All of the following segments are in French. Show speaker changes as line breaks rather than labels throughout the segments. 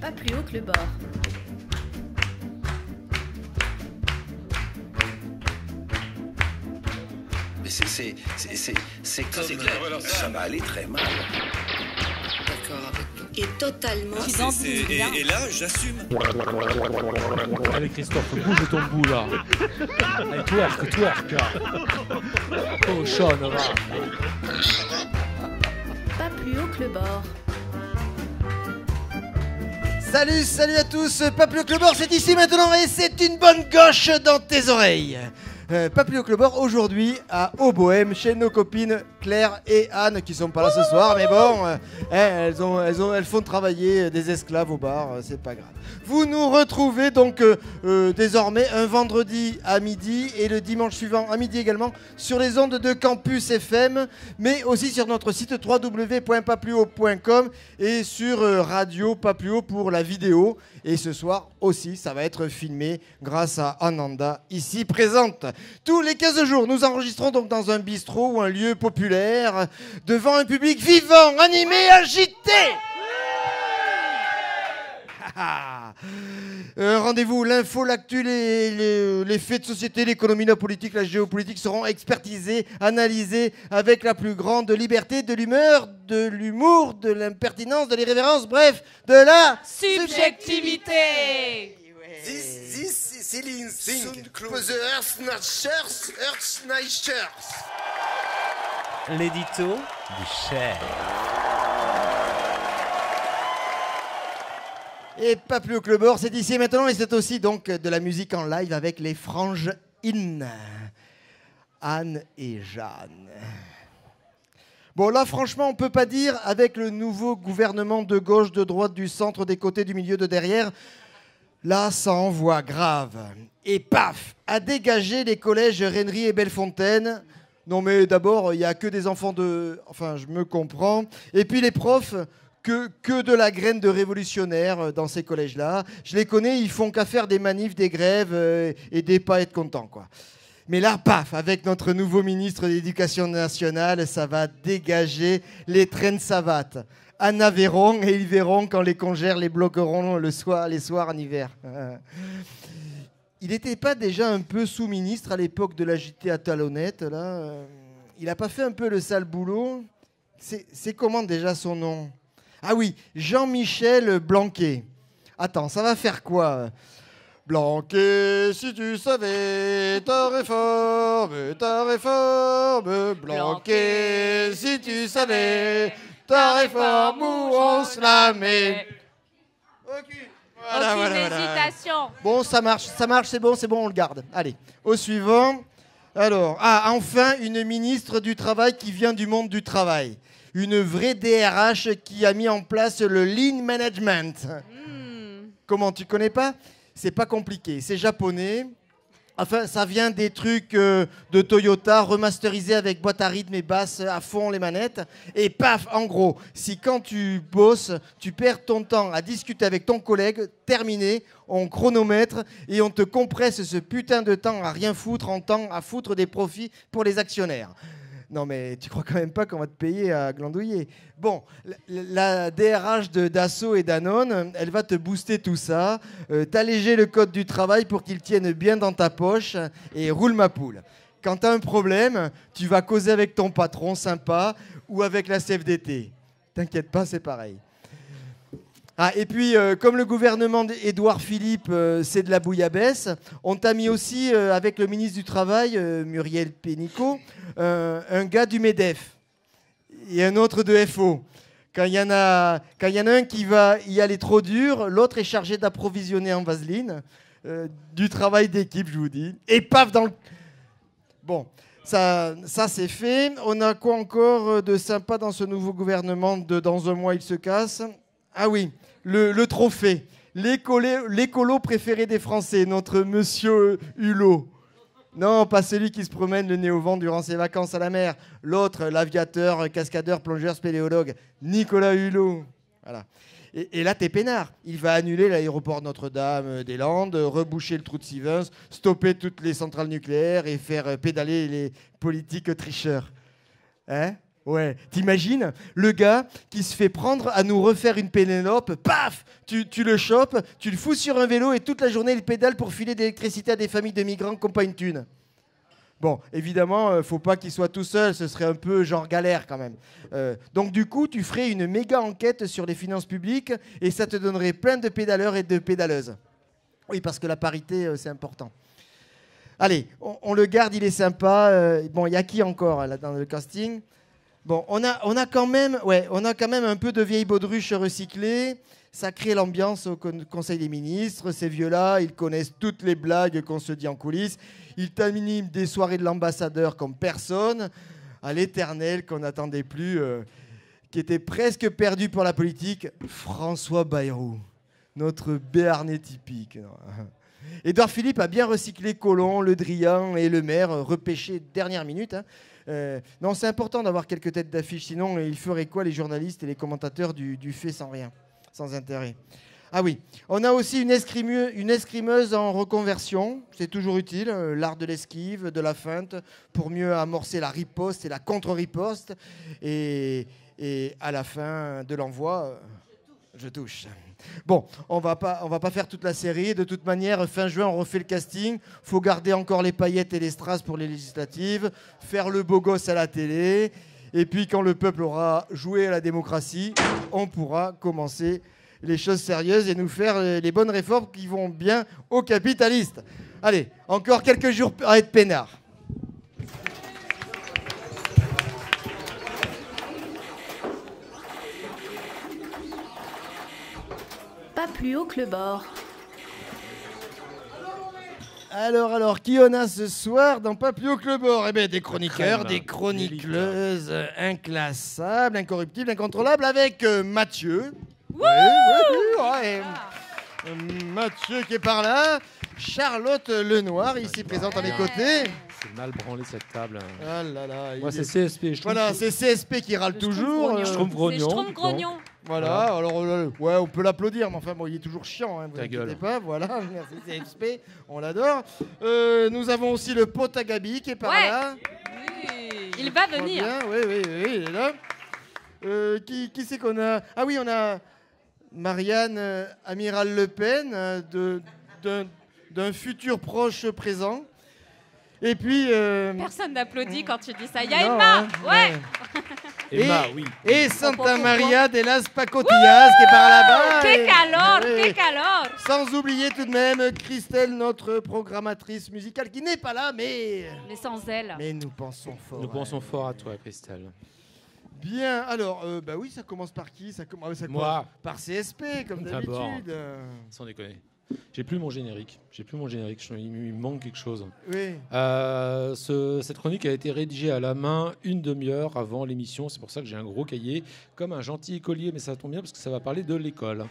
pas plus haut que le bord.
Mais c'est comme... Ça va aller très mal.
D'accord avec toi.
Et totalement.
Et là, j'assume.
Allez Christophe, bouge ton bout là. Allez, twerk. Oh Sean, va.
Pas plus haut que le bord.
Salut à tous, pas plus haut que le bord, c'est ici maintenant et c'est une bonne gauche dans tes oreilles. Pas plus haut que le bord aujourd'hui à Haut-Bohème chez nos copines Claire et Anne qui sont pas là ce soir, mais bon, elles font travailler des esclaves au bar, c'est pas grave. Vous nous retrouvez donc désormais un vendredi à midi et le dimanche suivant à midi également sur les ondes de Campus FM, mais aussi sur notre site www.pasplushaut.com et sur Radio Pas Plus Haut pour la vidéo. Et ce soir aussi, ça va être filmé grâce à Ananda, ici présente. Tous les 15 jours, nous enregistrons donc dans un bistrot ou un lieu populaire, devant un public vivant, animé, agité. Rendez-vous, l'info, l'actu, les faits de société, l'économie, la politique, la géopolitique seront expertisés, analysés avec la plus grande liberté, de l'humeur, de l'humour, de l'impertinence, de l'irrévérence, bref, de la
subjectivité.
This is thing.
The Earth Snatchers.
L'édito du Cher.
Et pas plus haut que le bord, c'est ici et maintenant, et c'est aussi donc de la musique en live avec les franges in Anne et Jeanne. Bon là franchement on peut pas dire avec le nouveau gouvernement de gauche, de droite, du centre, des côtés, du milieu, de derrière, là ça envoie grave. Et paf, à dégager les collèges Rennery et Bellefontaine. Non mais d'abord il n'y a que des enfants de... Enfin je me comprends. Et puis les profs... Que de la graine de révolutionnaire dans ces collèges-là. Je les connais, ils font qu'à faire des manifs, des grèves et des pas être contents, quoi. Mais là, paf, avec notre nouveau ministre de l'Éducation nationale, ça va dégager les traînes savates. Anna verront et ils verront quand les congères les bloqueront les soirs en hiver. Il n'était pas déjà un peu sous-ministre à l'époque de la JT à Talonnette, là il n'a pas fait un peu le sale boulot? C'est comment déjà son nom? Ah oui, Jean-Michel Blanquer. Attends, ça va faire quoi? Blanquer, si tu savais ta réforme. Blanquer, si tu savais ta réforme, où on se la met.
Aucune hésitation.
Bon, ça marche, c'est bon, on le garde. Allez, au suivant. Alors, enfin, une ministre du Travail qui vient du monde du travail. Une vraie DRH qui a mis en place le Lean Management. Comment, tu connais pas? C'est pas compliqué, c'est japonais. Enfin, ça vient des trucs de Toyota remasterisés avec boîte à rythme et basse à fond les manettes. Et paf, en gros, si quand tu bosses, tu perds ton temps à discuter avec ton collègue, terminé, on chronomètre et on te compresse ce putain de temps à rien foutre en temps à foutre des profits pour les actionnaires. Non mais tu crois quand même pas qu'on va te payer à glandouiller. Bon, la DRH de Dassault et Danone, elle va te booster tout ça, t'alléger le code du travail pour qu'il tienne bien dans ta poche et roule ma poule. Quand t'as un problème, tu vas causer avec ton patron sympa ou avec la CFDT. T'inquiète pas, c'est pareil. Ah, et puis, comme le gouvernement d'Édouard Philippe, c'est de la bouillabaisse, on t'a mis aussi, avec le ministre du Travail, Muriel Pénicaud, un gars du MEDEF et un autre de FO. Quand il y en a un qui va y aller trop dur, l'autre est chargé d'approvisionner en vaseline. Du travail d'équipe, je vous dis. Et paf dans le... Bon, ça c'est fait. On a quoi encore de sympa dans ce nouveau gouvernement de dans un mois, il se casse? Ah oui, le trophée. L'écolo préféré des Français, notre monsieur Hulot. Non, pas celui qui se promène le nez au vent durant ses vacances à la mer. L'autre, l'aviateur, cascadeur, plongeur, spéléologue, Nicolas Hulot. Voilà. Et là, t'es peinard. Il va annuler l'aéroport Notre-Dame-des-Landes, reboucher le trou de Sivens, stopper toutes les centrales nucléaires et faire pédaler les politiques tricheurs. Hein? Ouais, t'imagines le gars qui se fait prendre à nous refaire une Pénélope, paf, tu le chopes, tu le fous sur un vélo et toute la journée il pédale pour filer de l'électricité à des familles de migrants qui n'ont pas une thune. Bon, évidemment, faut pas qu'il soit tout seul, ce serait un peu genre galère quand même. Donc du coup, tu ferais une méga enquête sur les finances publiques et ça te donnerait plein de pédaleurs et de pédaleuses. Oui, parce que la parité, c'est important. Allez, on le garde, il est sympa. Bon, il y a qui encore là dans le casting? Bon, on a quand même un peu de vieilles baudruches recyclées. Ça crée l'ambiance au Conseil des ministres. Ces vieux-là, ils connaissent toutes les blagues qu'on se dit en coulisses. Ils t'animent des soirées de l'ambassadeur comme personne. À l'éternel qu'on n'attendait plus, qui était presque perdu pour la politique, François Bayrou, notre Béarnais typique. Édouard Philippe a bien recyclé Collomb, Le Drian et Le Maire, repêchés dernière minute. Non, c'est important d'avoir quelques têtes d'affiche, sinon ils feraient quoi les journalistes et les commentateurs du fait sans rien, sans intérêt. Ah oui, on a aussi une escrimeuse en reconversion, c'est toujours utile, l'art de l'esquive, de la feinte, pour mieux amorcer la riposte et la contre-riposte. Et à la fin de l'envoi, je touche. Bon, on va pas faire toute la série. De toute manière, fin juin, on refait le casting. Faut garder encore les paillettes et les strass pour les législatives, faire le beau gosse à la télé. Et puis, quand le peuple aura joué à la démocratie, on pourra commencer les choses sérieuses et nous faire les bonnes réformes qui vont bien aux capitalistes. Allez, encore quelques jours à être peinard.
Pas plus haut que le bord.
Alors, qui on a ce soir dans Pas plus haut que le bord? Eh bien, des chroniqueurs, des chroniqueuses, inclassables, incorruptibles, incontrôlables, avec Mathieu. Ouais. Mathieu qui est par là. Charlotte Lenoir, ici présente à mes côtés.
C'est mal branlé cette table.
Ah là là.
Moi, c'est CSP.
Voilà, c'est CSP qui râle toujours.
Schtroumpf-Grognon.
Voilà, alors ouais, on peut l'applaudir, mais enfin bon, il est toujours chiant, hein, vous inquiétez pas. Voilà, merci CSP, on l'adore. Nous avons aussi le pote à Gabi qui est par là.
Oui. Il va venir.
Oui, il est là. Qui c'est qu'on a? Ah oui, on a Marianne Amiral Le Pen, d'un futur proche présent. Et puis...
Personne n'applaudit quand tu dis ça. Il y a Emma. Ouais.
Emma, oui.
Et Santa Maria de las Pacotillas qui est par là-bas.
Que calor.
Sans oublier tout de même Christelle, notre programmatrice musicale, qui n'est pas là, mais
sans elle.
Mais nous pensons fort.
Nous pensons fort à toi, Christelle.
Bien, alors, bah oui, ça commence par qui? Ça commence par CSP, comme d'habitude.
Sans déconner. J'ai plus mon générique. Il me manque quelque chose.
Oui.
Cette chronique a été rédigée à la main une demi-heure avant l'émission. C'est pour ça que j'ai un gros cahier, comme un gentil écolier, mais ça tombe bien parce que ça va parler de l'école.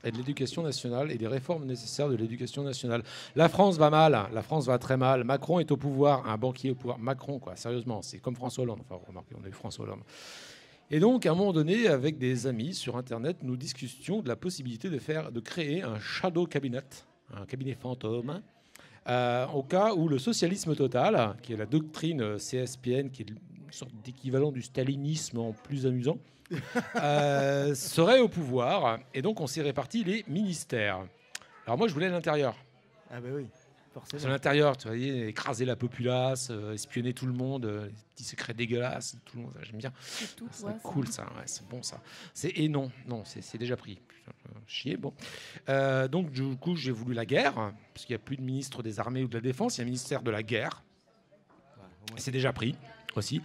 Et de l'éducation nationale et des réformes nécessaires de l'éducation nationale. La France va mal, la France va très mal. Macron est au pouvoir, un banquier au pouvoir. Macron, quoi, sérieusement, c'est comme François Hollande. Enfin, remarquez, on a eu François Hollande. Et donc, à un moment donné, avec des amis sur Internet, nous discutions de la possibilité de créer un shadow cabinet, un cabinet fantôme, au cas où le socialisme total, qui est la doctrine CSPN, qui est une sorte d'équivalent du stalinisme en plus amusant, serait au pouvoir. Et donc, on s'est réparti les ministères. Alors moi, je voulais l'intérieur.
Ah ben oui, forcément.
Sur l'intérieur, tu vois, écraser la populace, espionner tout le monde, les petits secrets dégueulasses, tout le monde, j'aime bien. C'est cool ça, ouais, c'est bon ça. Et non, c'est déjà pris. Chier, bon. Donc du coup, j'ai voulu la guerre, parce qu'il n'y a plus de ministre des armées ou de la défense, il y a un ministère de la guerre. C'est déjà pris aussi.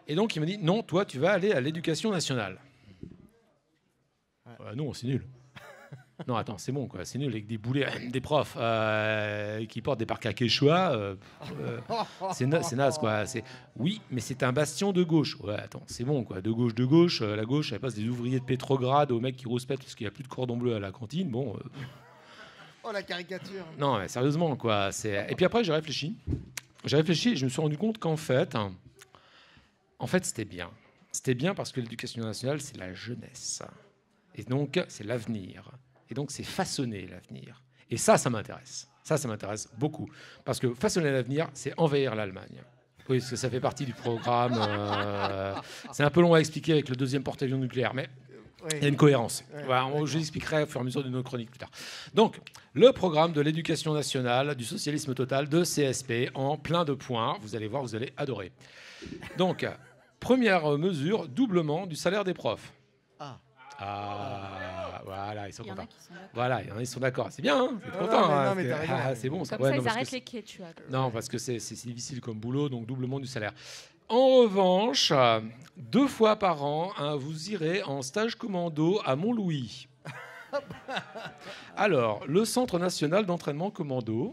Et donc il m'a dit, non, toi, tu vas aller à l'éducation nationale. Non, c'est nul. Non, attends, c'est bon, quoi. C'est nul avec des boulets, des profs qui portent des parkas quechua. C'est naze, quoi. Oui, mais c'est un bastion de gauche. Ouais, attends, c'est bon, quoi. De gauche. La gauche, elle passe des ouvriers de Pétrograd aux mecs qui rouspètent parce qu'il n'y a plus de cordon bleu à la cantine. Bon.
Oh, la caricature.
Non, mais sérieusement, quoi. Et puis après, j'ai réfléchi et je me suis rendu compte qu'en fait, c'était bien. C'était bien parce que l'éducation nationale, c'est la jeunesse. Et donc, c'est l'avenir. Et donc, c'est façonner l'avenir. Et ça m'intéresse. Ça m'intéresse beaucoup. Parce que façonner l'avenir, c'est envahir l'Allemagne. Oui, parce que ça fait partie du programme. C'est un peu long à expliquer avec le deuxième porte-avions nucléaire, mais il y a une cohérence. Voilà, je l'expliquerai au fur et à mesure de nos chroniques plus tard. Donc, le programme de l'éducation nationale, du socialisme total, de CSP, en plein de points. Vous allez voir, vous allez adorer. Donc, première mesure, doublement du salaire des profs. Voilà, ils sont contents. Voilà, ils sont d'accord. C'est bien, hein, c'est content. C'est bon.
Comme ça, ils arrêtent les quechua.
Non, parce que c'est difficile comme boulot, donc doublement du salaire. En revanche, 2 fois par an, vous irez en stage commando à Montlouis. Alors, le Centre national d'entraînement commando.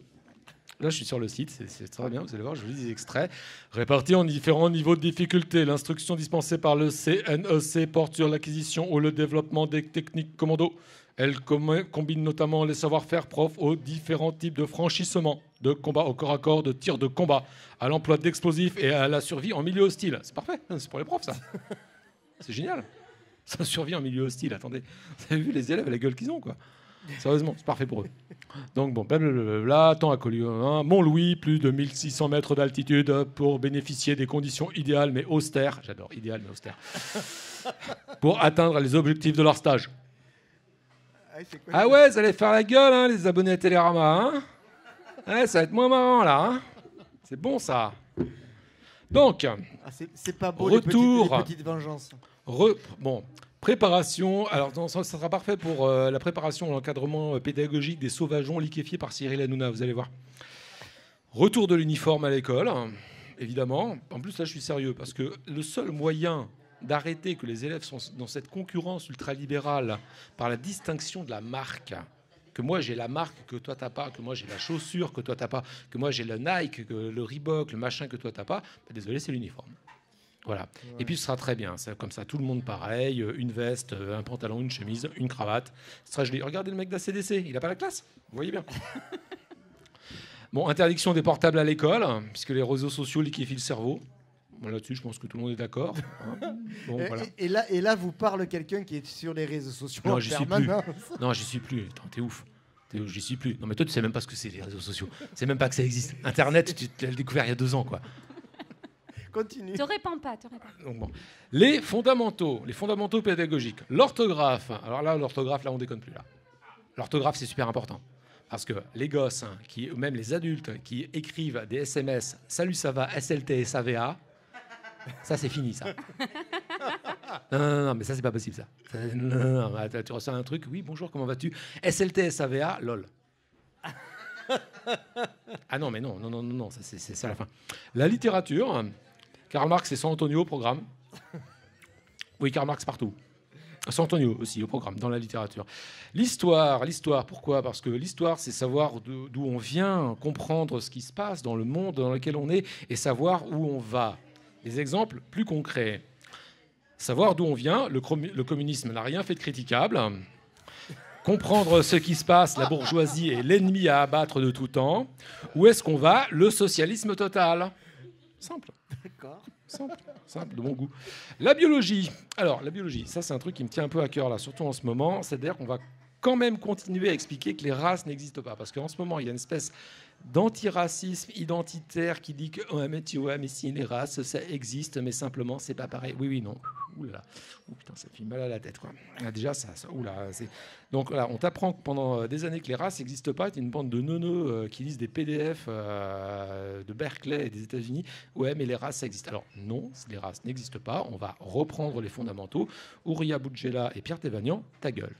Là, je suis sur le site, c'est très bien, vous allez voir, je vous lis des extraits. Répartis en différents niveaux de difficulté, l'instruction dispensée par le CNEC porte sur l'acquisition ou le développement des techniques commando. Elle combine notamment les savoir-faire profs aux différents types de franchissements, de combat au corps à corps, de tir de combat, à l'emploi d'explosifs et à la survie en milieu hostile. C'est parfait, c'est pour les profs, ça. C'est génial. Ça survit en milieu hostile, attendez. Vous avez vu les élèves à la gueule qu'ils ont, quoi. Sérieusement, c'est parfait pour eux. Donc bon, blablabla, temps à Collioure, Mont-Louis, plus de 1600 mètres d'altitude pour bénéficier des conditions idéales mais austères, j'adore, idéales mais austères, pour atteindre les objectifs de leur stage. Ah ouais, ça allait faire la gueule, hein, les abonnés à Télérama. Hein, ouais, ça va être moins marrant, là. Hein, c'est bon, ça. Donc,
c'est pas beau,
retour,
les petites vengeances.
Bon, préparation. Alors, ça sera parfait pour la préparation et l'encadrement pédagogique des sauvageons liquéfiés par Cyril Hanouna, vous allez voir. Retour de l'uniforme à l'école, évidemment. En plus, là, je suis sérieux, parce que le seul moyen d'arrêter que les élèves sont dans cette concurrence ultralibérale par la distinction de la marque, que moi j'ai la marque que toi t'as pas, que moi j'ai la chaussure que toi t'as pas, que moi j'ai le Nike, que le Reebok, le machin que toi t'as pas, désolé, c'est l'uniforme. Voilà. Ouais. Et puis ce sera très bien, c'est comme ça, tout le monde pareil, une veste, un pantalon, une chemise, une cravate. Ce sera joli. Regardez le mec d'ACDC, il a pas la classe, vous voyez bien. Bon, interdiction des portables à l'école, puisque les réseaux sociaux liquéfient le cerveau. Bon, là-dessus, je pense que tout le monde est d'accord. Hein, bon, voilà.
Et là, vous parle quelqu'un qui est sur les réseaux sociaux.
Non, j'y suis plus. Non, j'y suis plus. Attends, t'es ouf. J'y suis plus. Non, mais toi, tu sais même pas ce que c'est les réseaux sociaux. Tu sais même pas que ça existe. Internet, tu l'as découvert il y a 2 ans, quoi.
Continue.
Te répands pas.
Donc, bon. Les fondamentaux pédagogiques. L'orthographe. Alors là, l'orthographe, là, on déconne plus là. L'orthographe, c'est super important. Parce que les gosses, ou même les adultes qui écrivent des SMS, salut, ça va, SLT, SAVA. Ça, c'est fini, ça. Non, mais ça, c'est pas possible, ça. Non, tu reçois un truc, oui, bonjour, comment vas-tu? SLT, SAVA, lol. Ah non, mais non, ça, c'est ça la fin. La littérature, Karl Marx et San Antonio au programme. Oui, Karl Marx partout. San Antonio aussi au programme, dans la littérature. L'histoire, pourquoi? Parce que l'histoire, c'est savoir d'où on vient, comprendre ce qui se passe dans le monde dans lequel on est et savoir où on va. Des exemples plus concrets. Savoir d'où on vient, le communisme n'a rien fait de critiquable. Comprendre ce qui se passe, la bourgeoisie est l'ennemi à abattre de tout temps. Où est-ce qu'on va? Le socialisme total. Simple.
D'accord.
Simple, de bon goût. La biologie. Alors, la biologie, ça c'est un truc qui me tient un peu à cœur, là, surtout en ce moment. C'est-à-dire qu'on va quand même continuer à expliquer que les races n'existent pas. Parce qu'en ce moment, il y a une espèce d'antiracisme identitaire qui dit que mais si les races ça existe mais simplement c'est pas pareil. Oui non. Oulala. Oh putain, ça fait mal à la tête quoi. Déjà ça c'est donc là on t'apprend que pendant des années que les races n'existent pas, t'es une bande de neuneux qui lisent des PDF de Berkeley et des États-Unis. Ouais, mais les races ça existe. Alors non, les races n'existent pas, on va reprendre les fondamentaux. Ouria Boudjela et Pierre Thévagnan, ta gueule.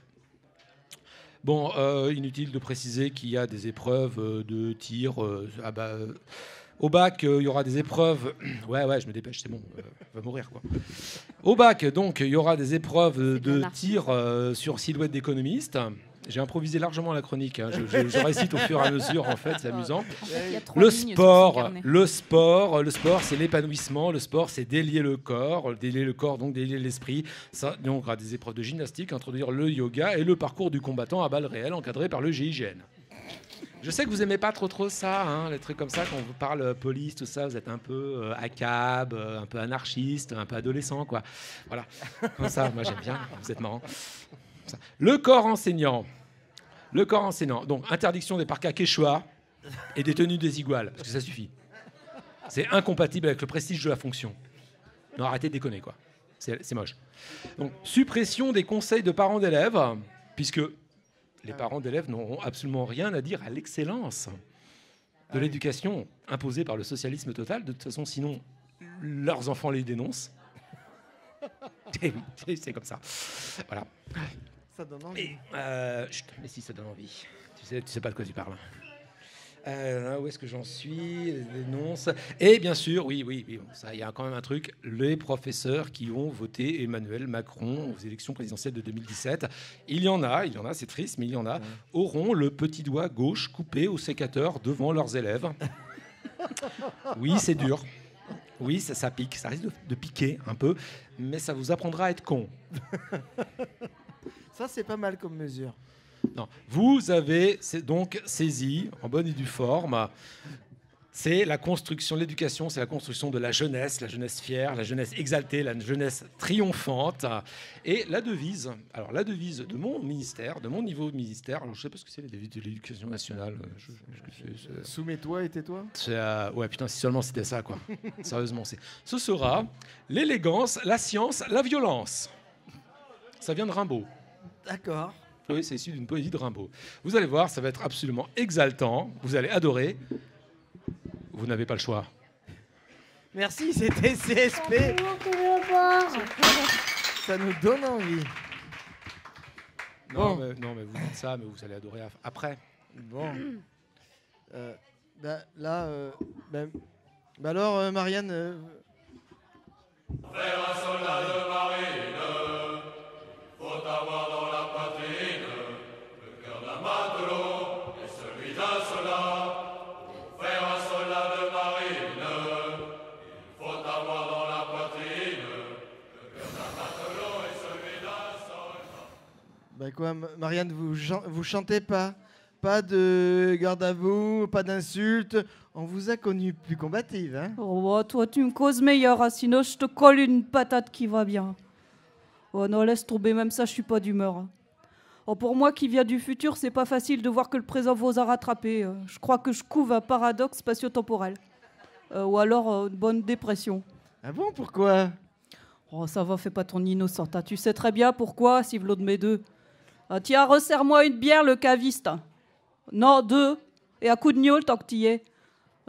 Bon, inutile de préciser qu'il y a des épreuves de tir. Au bac, il y aura des épreuves. Ouais, je me dépêche, c'est bon, va mourir quoi. Au bac, donc, il y aura des épreuves de tir sur silhouette d'économiste. J'ai improvisé largement la chronique. Hein. Je récite au fur et à mesure, en fait, c'est amusant.
En fait,
le sport, c'est l'épanouissement. Le sport, c'est délier le corps, donc délier l'esprit. Ça, donc, il y aura des épreuves de gymnastique, introduire le yoga et le parcours du combattant à balles réelles, encadré par le GIGN. Je sais que vous aimez pas trop ça, hein, les trucs comme ça, quand on vous parle police, tout ça, vous êtes un peu ACAB, un peu anarchiste, un peu adolescent, quoi. Voilà, comme ça, moi j'aime bien, vous êtes marrant. Le corps enseignant. Donc interdiction des parkas quechua et des tenues désiguales, parce que ça suffit. C'est incompatible avec le prestige de la fonction. Non, arrêtez de déconner, quoi. C'est moche. Donc, suppression des conseils de parents d'élèves, puisque les parents d'élèves n'auront absolument rien à dire à l'excellence de l'éducation imposée par le socialisme total. De toute façon, sinon, leurs enfants les dénoncent. C'est comme ça. Voilà.
Ça donne envie.
Mais si, ça donne envie. Tu sais pas de quoi tu parles. Où est-ce que j'en suis? Les dénonces. Et bien sûr, oui, ça, il y a quand même un truc. Les professeurs qui ont voté Emmanuel Macron aux élections présidentielles de 2017, il y en a, c'est triste, mais il y en a, auront le petit doigt gauche coupé au sécateur devant leurs élèves. Oui, c'est dur. Oui, ça pique, ça risque de piquer un peu, mais ça vous apprendra à être con.
Ça, c'est pas mal comme mesure.
Non. Vous avez donc saisi, en bonne et due forme, c'est la construction, l'éducation, c'est la construction de la jeunesse fière, la jeunesse exaltée, la jeunesse triomphante. Et la devise de mon ministère, de mon niveau de ministère, alors je ne sais pas ce que c'est, la devise de l'éducation nationale.
Soumets-toi et tais-toi.
Ouais, putain, si seulement c'était ça, quoi. Sérieusement, ce sera l'élégance, la science, la violence. Ça vient de Rimbaud.
D'accord.
Oui, c'est issu d'une poésie de Rimbaud. Vous allez voir, ça va être absolument exaltant. Vous allez adorer. Vous n'avez pas le choix.
Merci, c'était CSP. Ça nous donne envie.
Non, mais vous dites ça, mais vous allez adorer après.
Bon. Alors, Marianne...
Faire un soldat de marine, faut avoir dans la poitrine le cœur d'un matelot et celui d'un soldat. Pour faire un soldat de marine, il faut avoir dans la poitrine le cœur d'un matelot et celui d'un soldat.
Bah quoi, Marianne, vous chantez pas? Pas de garde à vous, pas d'insultes. On vous a connue plus combative, hein?
Oh, toi, tu me causes meilleur, hein, sinon je te colle une patate qui va bien. Oh non, laisse tomber, même ça, je suis pas d'humeur. Hein. Oh, pour moi qui viens du futur, c'est pas facile de voir que le présent vous a rattrapé. Je crois que je couve un paradoxe spatio-temporel. Ou alors une bonne dépression.
Ah bon, pourquoi?
Oh, ça va, fais pas ton innocente. Hein. Tu sais très bien pourquoi, si Vlaud de mes deux. Ah, tiens, resserre-moi une bière, le caviste. Non, 2. Et un coup de gnôle, tant que t'y es.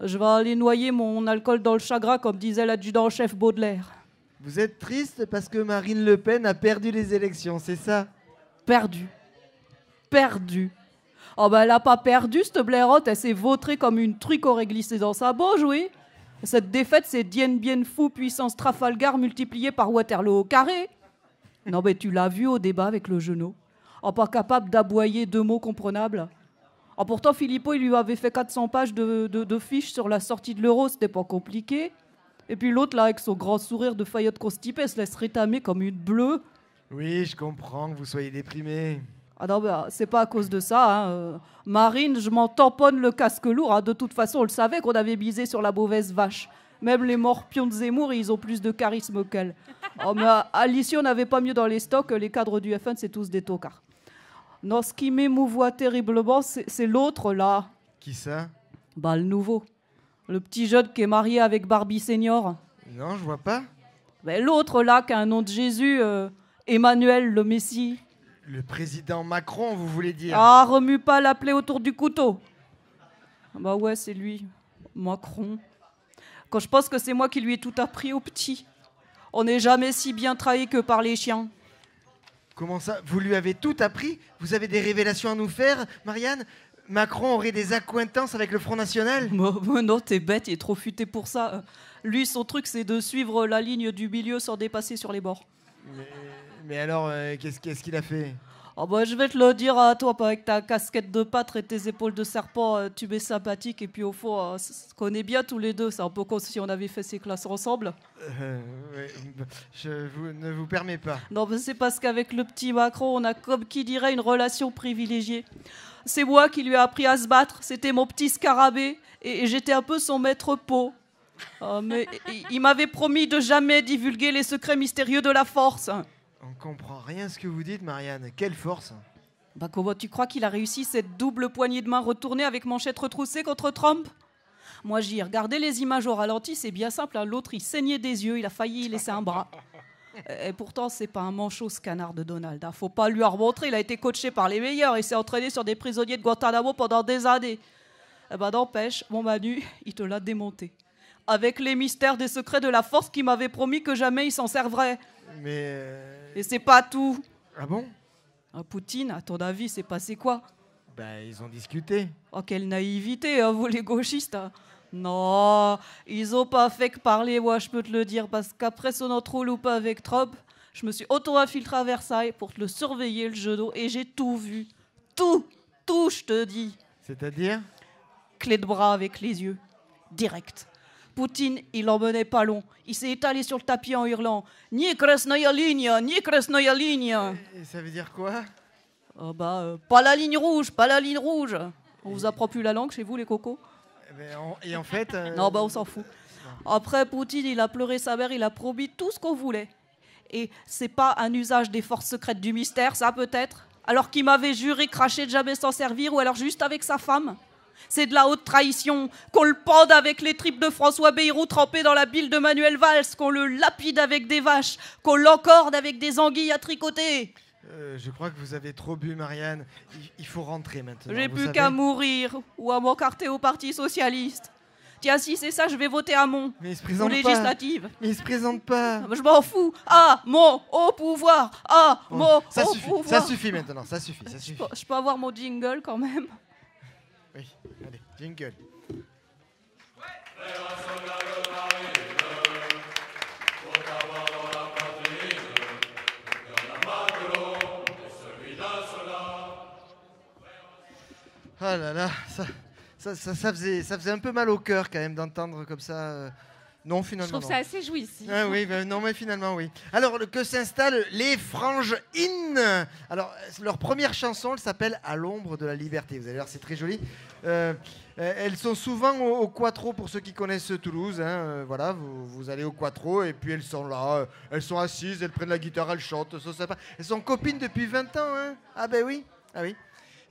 Je vais aller noyer mon alcool dans le chagrin, comme disait l'adjudant-chef Baudelaire.
Vous êtes triste parce que Marine Le Pen a perdu les élections, c'est ça?
Perdu. Oh ben elle a pas perdu, cette blairotte, elle s'est vautrée comme une truc aurait glissé dans sa bauge, oui. Cette défaite, c'est Dien Bien Phu puissance Trafalgar multipliée par Waterloo au carré. Non mais tu l'as vu au débat avec le genou. Oh, pas capable d'aboyer 2 mots comprenables. Oh, pourtant, Philippot, il lui avait fait 400 pages de fiches sur la sortie de l'euro, c'était pas compliqué. Et puis l'autre, là, avec son grand sourire de faillotte constipée, se laisse rétamer comme une bleue.
Oui, je comprends que vous soyez déprimé.
Ah non, bah, c'est pas à cause de ça. Hein. Marine, je m'en tamponne le casque lourd. Hein. De toute façon, on le savait qu'on avait misé sur la mauvaise vache. Même les morpions de Zemmour, ils ont plus de charisme qu'elle. Oh, mais à l'issue, on n'avait pas mieux dans les stocks. Les cadres du FN, c'est tous des tocards. Non, ce qui m'émouvoit terriblement, c'est l'autre, là.
Qui ça?
Bah, le nouveau. Le petit jeune qui est marié avec Barbie Senior.
Non, je vois pas.
Bah, l'autre, là, qui a un nom de Jésus, Emmanuel, le Messie.
Le président Macron, vous voulez dire?
Ah, remue pas la plaie autour du couteau. Bah ouais, c'est lui. Macron. Quand je pense que c'est moi qui lui ai tout appris au petit. On n'est jamais si bien trahi que par les chiens.
Comment ça? Vous lui avez tout appris? Vous avez des révélations à nous faire, Marianne? Macron aurait des accointances avec le Front National?
Non, t'es bête, il est trop futé pour ça. Lui, son truc, c'est de suivre la ligne du milieu sans dépasser sur les bords.
Mais alors, qu'est-ce qu'il a fait?
Oh bah, je vais te le dire à toi, avec ta casquette de pâtre et tes épaules de serpent, tu m'es sympathique. Et puis au fond, on se connaît bien tous les deux. C'est un peu comme si on avait fait ces classes ensemble.
Ouais, je ne vous permets pas.
Non, mais c'est parce qu'avec le petit Macron, on a comme qui dirait une relation privilégiée. C'est moi qui lui ai appris à se battre. C'était mon petit scarabée. Et j'étais un peu son maître pot. Mais il m'avait promis de jamais divulguer les secrets mystérieux de la force.
On comprend rien ce que vous dites, Marianne. Quelle force?
Bah comment tu crois qu'il a réussi cette double poignée de main retournée avec manchette retroussée contre Trump? Moi, j'y ai regardé les images au ralenti, c'est bien simple. Hein. L'autre, il saignait des yeux, il a failli y laisser un bras. Et pourtant, c'est pas un manchot, ce canard de Donald. Hein. Faut pas lui en remontrer, il a été coaché par les meilleurs. Il s'est entraîné sur des prisonniers de Guantanamo pendant des années. Eh ben, n'empêche, mon Manu, il te l'a démonté. Avec les mystères des secrets de la force qui m'avait promis que jamais il s'en servirait.
Mais...
Et c'est pas tout.
Ah bon?
À Poutine, à ton avis, c'est passé quoi?
Ben, ils ont discuté.
Oh, quelle naïveté, hein, vous les gauchistes. Hein. Non, ils ont pas fait que parler, moi, je peux te le dire, parce qu'après son entroloupe avec Trump, je me suis auto-infiltré à Versailles pour te le surveiller, le jeu d'eau, et j'ai tout vu. Tout, je te dis.
C'est-à-dire?
Clé de bras avec les yeux. Direct. Poutine, il en menait pas long. Il s'est étalé sur le tapis en hurlant « Ni krasnaya linia, ni krasnaya linia !»
Et ça veut dire quoi?
Oh pas la ligne rouge, pas la ligne rouge. On vous apprend plus la langue chez vous, les cocos?
Et en fait...
Non, on s'en fout. Après, Poutine, il a pleuré sa mère, il a promis tout ce qu'on voulait. Et c'est pas un usage des forces secrètes du mystère, ça, peut-être? Alors qu'il m'avait juré cracher de jamais s'en servir, ou alors juste avec sa femme? C'est de la haute trahison, qu'on le pende avec les tripes de François Bayrou trempées dans la bile de Manuel Valls, qu'on le lapide avec des vaches, qu'on l'encorde avec des anguilles à tricoter.
Je crois que vous avez trop bu, Marianne. Il faut rentrer maintenant.
J'ai plus qu'à mourir ou à m'encarter au Parti Socialiste. Tiens, si c'est ça, je vais voter à Mont.
Mais il se présente
aux législatives.
Mais il se présente pas.
Je m'en fous. Ah, mon au pouvoir. Ah,
bon,
mon
ça
au
suffit.
pouvoir.
Ça suffit maintenant, ça suffit.
Je peux avoir mon jingle quand même?
Oui, allez, jingle. Ah là là, ça faisait un peu mal au cœur quand même d'entendre comme ça. Non, finalement.
Je trouve ça assez jouissif.
Ah oui, non, mais finalement, oui. Alors, que s'installent les Frangines. Alors, leur première chanson, elle s'appelle À l'ombre de la liberté. Vous allez voir, c'est très joli. Elles sont souvent au Quattro, pour ceux qui connaissent Toulouse. Hein. Voilà, vous allez au Quattro et puis elles sont là. Elles sont assises, elles prennent la guitare, elles chantent. Elles sont sympas. Elles sont copines depuis 20 ans. Hein. Ah ben oui. Ah oui.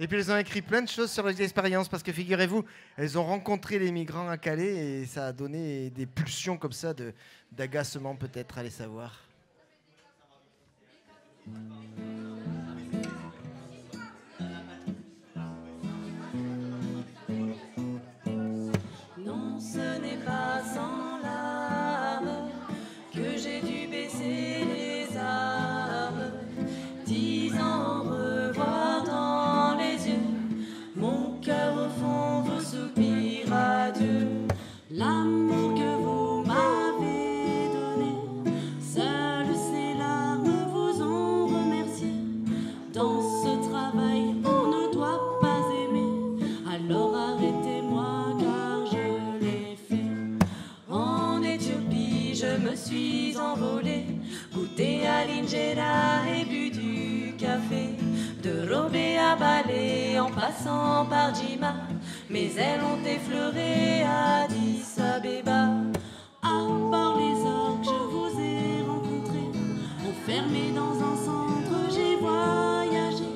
Et puis elles ont écrit plein de choses sur les expériences parce que figurez-vous, elles ont rencontré les migrants à Calais et ça a donné des pulsions comme ça d'agacement peut-être, allez savoir.
Non, ce n'est pas sans larmes que j'ai dû baisser les armes, disant au revoir dans les yeux. Mon cœur au fond vous soupire adieu. L'amour que vous m'avez donné, seules ces larmes vous ont remercié. Dans ce travail, on ne doit pas aimer, alors arrêtez-moi car je l'ai fait. En Éthiopie, je me suis envolée, goûté à l'injera et bu du café. De Robé à Balé en passant par Djima, mes ailes ont effleuré Addis Abeba. À bord les orques, je vous ai rencontrés, enfermé dans un centre, j'ai voyagé.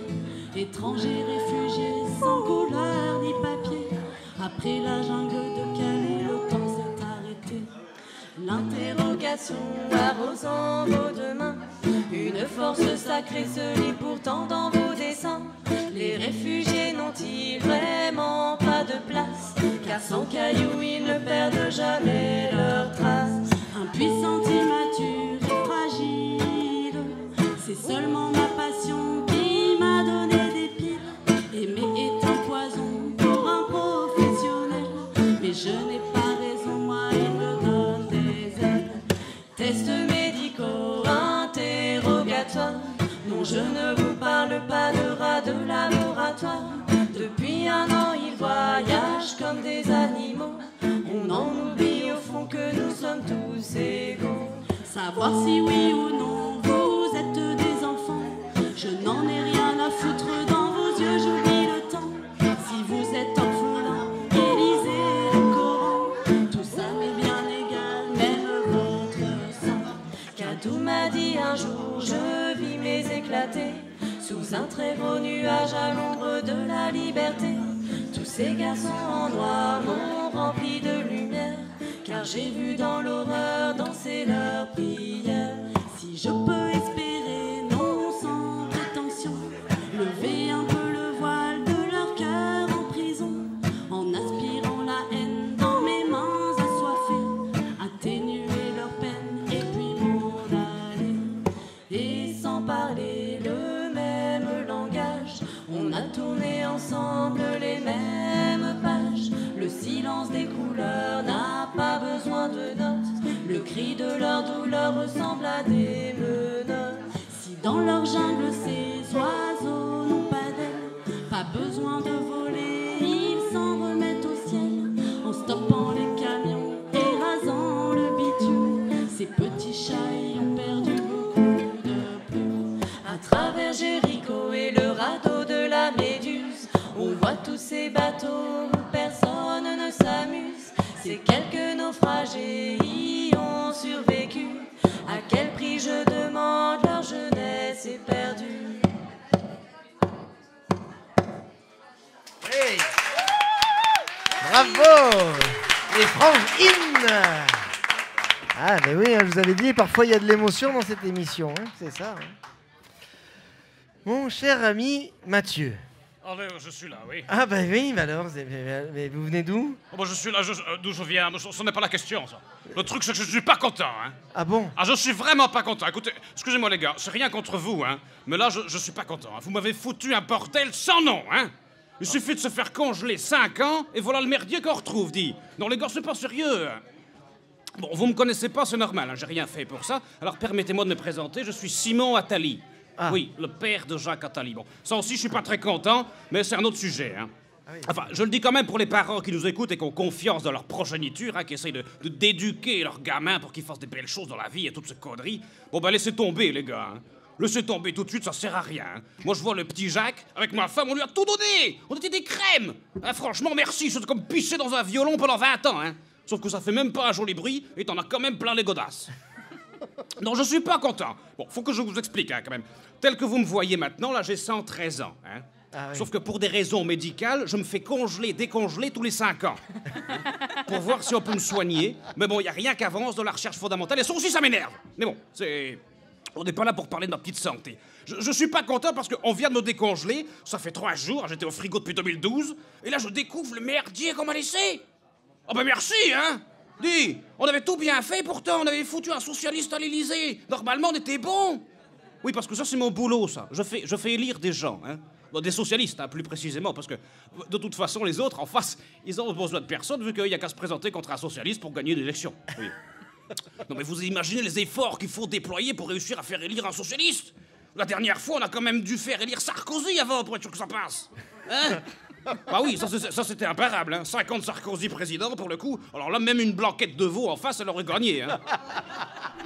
Étranger, réfugié, sans couleur ni papier. Après la jungle de Calais, le temps s'est arrêté. L'interrogation arrosant vos deux mains, une force sacrée se lit pourtant dans vos dessins. Les réfugiés n'ont-ils vraiment pas de place? Car sans cailloux, ils ne perdent jamais leurs traces. Impuissant, immature et fragile, c'est seulement ma passion qui m'a donné des piles. Aimer est un poison pour un professionnel, mais je n'ai pas raison, moi il me donne des ailes. Tests médicaux, interrogatoires. Non, je ne vous parle pas de rats de laboratoire. Depuis un an, ils voyagent comme des animaux. On en oublie au fond que nous sommes tous égaux. Savoir si oui ou non vous êtes des enfants, je n'en ai rien à foutre, dans vos yeux j'oublie le temps. Si vous êtes orphelin, lisez le Coran. Tout ça m'est bien égal, même votre sang. Kadou m'a dit un jour, je vis mes éclatés sous un très beau nuage à l'ombre de la liberté. Tous ces garçons en noir m'ont remplis de lumière, car j'ai vu dans l'horreur danser leurs prières. Si je peux espérer, non sans prétention, lever un peu le voile de leur cœur en prison, en aspirant la haine dans mes mains assoiffées, atténuer leur peine et puis m'en aller. Et sans parler le même langage, on a tourné ensemble les mêmes pages. Le silence des couleurs n'a pas besoin de notes, le cri de leur douleur ressemble à des menottes. Si dans leur jungle ces oiseaux n'ont pas d'aile, pas besoin de voler, ils s'en remettent au ciel, en stoppant les camions et rasant le bitume. Ces petits chats y ont perdu beaucoup de plumes. À travers Jéricho et le radeau de la Méduse, on voit tous ces bateaux où personne ne s'amuse. Ces quelques naufragés y ont survécu. À quel prix, je demande, leur jeunesse est perdue.
Hey. Bravo. Les Frangines. Ah mais oui, je vous avais dit, parfois il y a de l'émotion dans cette émission, hein, c'est ça. Hein. Mon cher ami Mathieu.
Alors, je suis là, oui.
Ah bah oui, mais alors, mais vous venez d'où?
Oh, bah, je suis là, d'où je viens, ce n'est pas la question, ça. Le truc, c'est que je suis pas content, hein.
Ah bon?
Ah, je suis vraiment pas content. Écoutez, excusez-moi les gars, c'est rien contre vous, hein. Mais là, je suis pas content. Hein. Vous m'avez foutu un bordel sans nom, hein. Il suffit de se faire congeler 5 ans, et voilà le merdier qu'on retrouve, dit. Non, les gars, c'est pas sérieux. Hein. Bon, vous me connaissez pas, c'est normal, hein. J'ai rien fait pour ça. Alors permettez-moi de me présenter, je suis Simon Attali. Ah. Oui, le père de Jacques Attali. Bon, ça aussi, je suis pas très content, mais c'est un autre sujet, hein. Ah oui. Enfin, je le dis quand même pour les parents qui nous écoutent et qui ont confiance dans leur progéniture, hein, qui essayent d'éduquer leurs gamins pour qu'ils fassent des belles choses dans la vie et toutes ces conneries. Bon, ben, laissez tomber, les gars. Hein. Laissez tomber tout de suite, ça sert à rien. Hein. Moi, je vois le petit Jacques, avec ma femme, on lui a tout donné. On était des crèmes. Hein, franchement, merci, c'est comme pisser dans un violon pendant 20 ans, hein. Sauf que ça fait même pas un joli bruit et t'en as quand même plein les godasses. Non, je suis pas content. Bon, faut que je vous explique, hein, quand même. Tel que vous me voyez maintenant, là, j'ai 113 ans, hein. Ah oui. Sauf que pour des raisons médicales, je me fais congeler, décongeler tous les 5 ans. Pour voir si on peut me soigner. Mais bon, il n'y a rien qui avance dans la recherche fondamentale. Et ça aussi, ça m'énerve. Mais bon, on n'est pas là pour parler de ma petite santé. Je suis pas content parce qu'on vient de me décongeler. Ça fait 3 jours, j'étais au frigo depuis 2012. Et là, je découvre le merdier qu'on m'a laissé. Oh ben merci, hein. Dis, on avait tout bien fait pourtant. On avait foutu un socialiste à l'Élysée. Normalement, on était bon. Oui, parce que ça, c'est mon boulot, ça. Je fais élire des gens, hein. Bon, des socialistes, hein, plus précisément, parce que de toute façon, les autres, en face, ils ont besoin de personne, vu qu'il n'y a qu'à se présenter contre un socialiste pour gagner l'élection. Oui. Non, mais vous imaginez les efforts qu'il faut déployer pour réussir à faire élire un socialiste? La dernière fois, on a quand même dû faire élire Sarkozy avant pour être sûr que ça passe. Hein? Ah oui, ça c'était imparable, hein. 50 Sarkozy président, pour le coup. Alors là, même une blanquette de veau en face, elle aurait gagné, hein.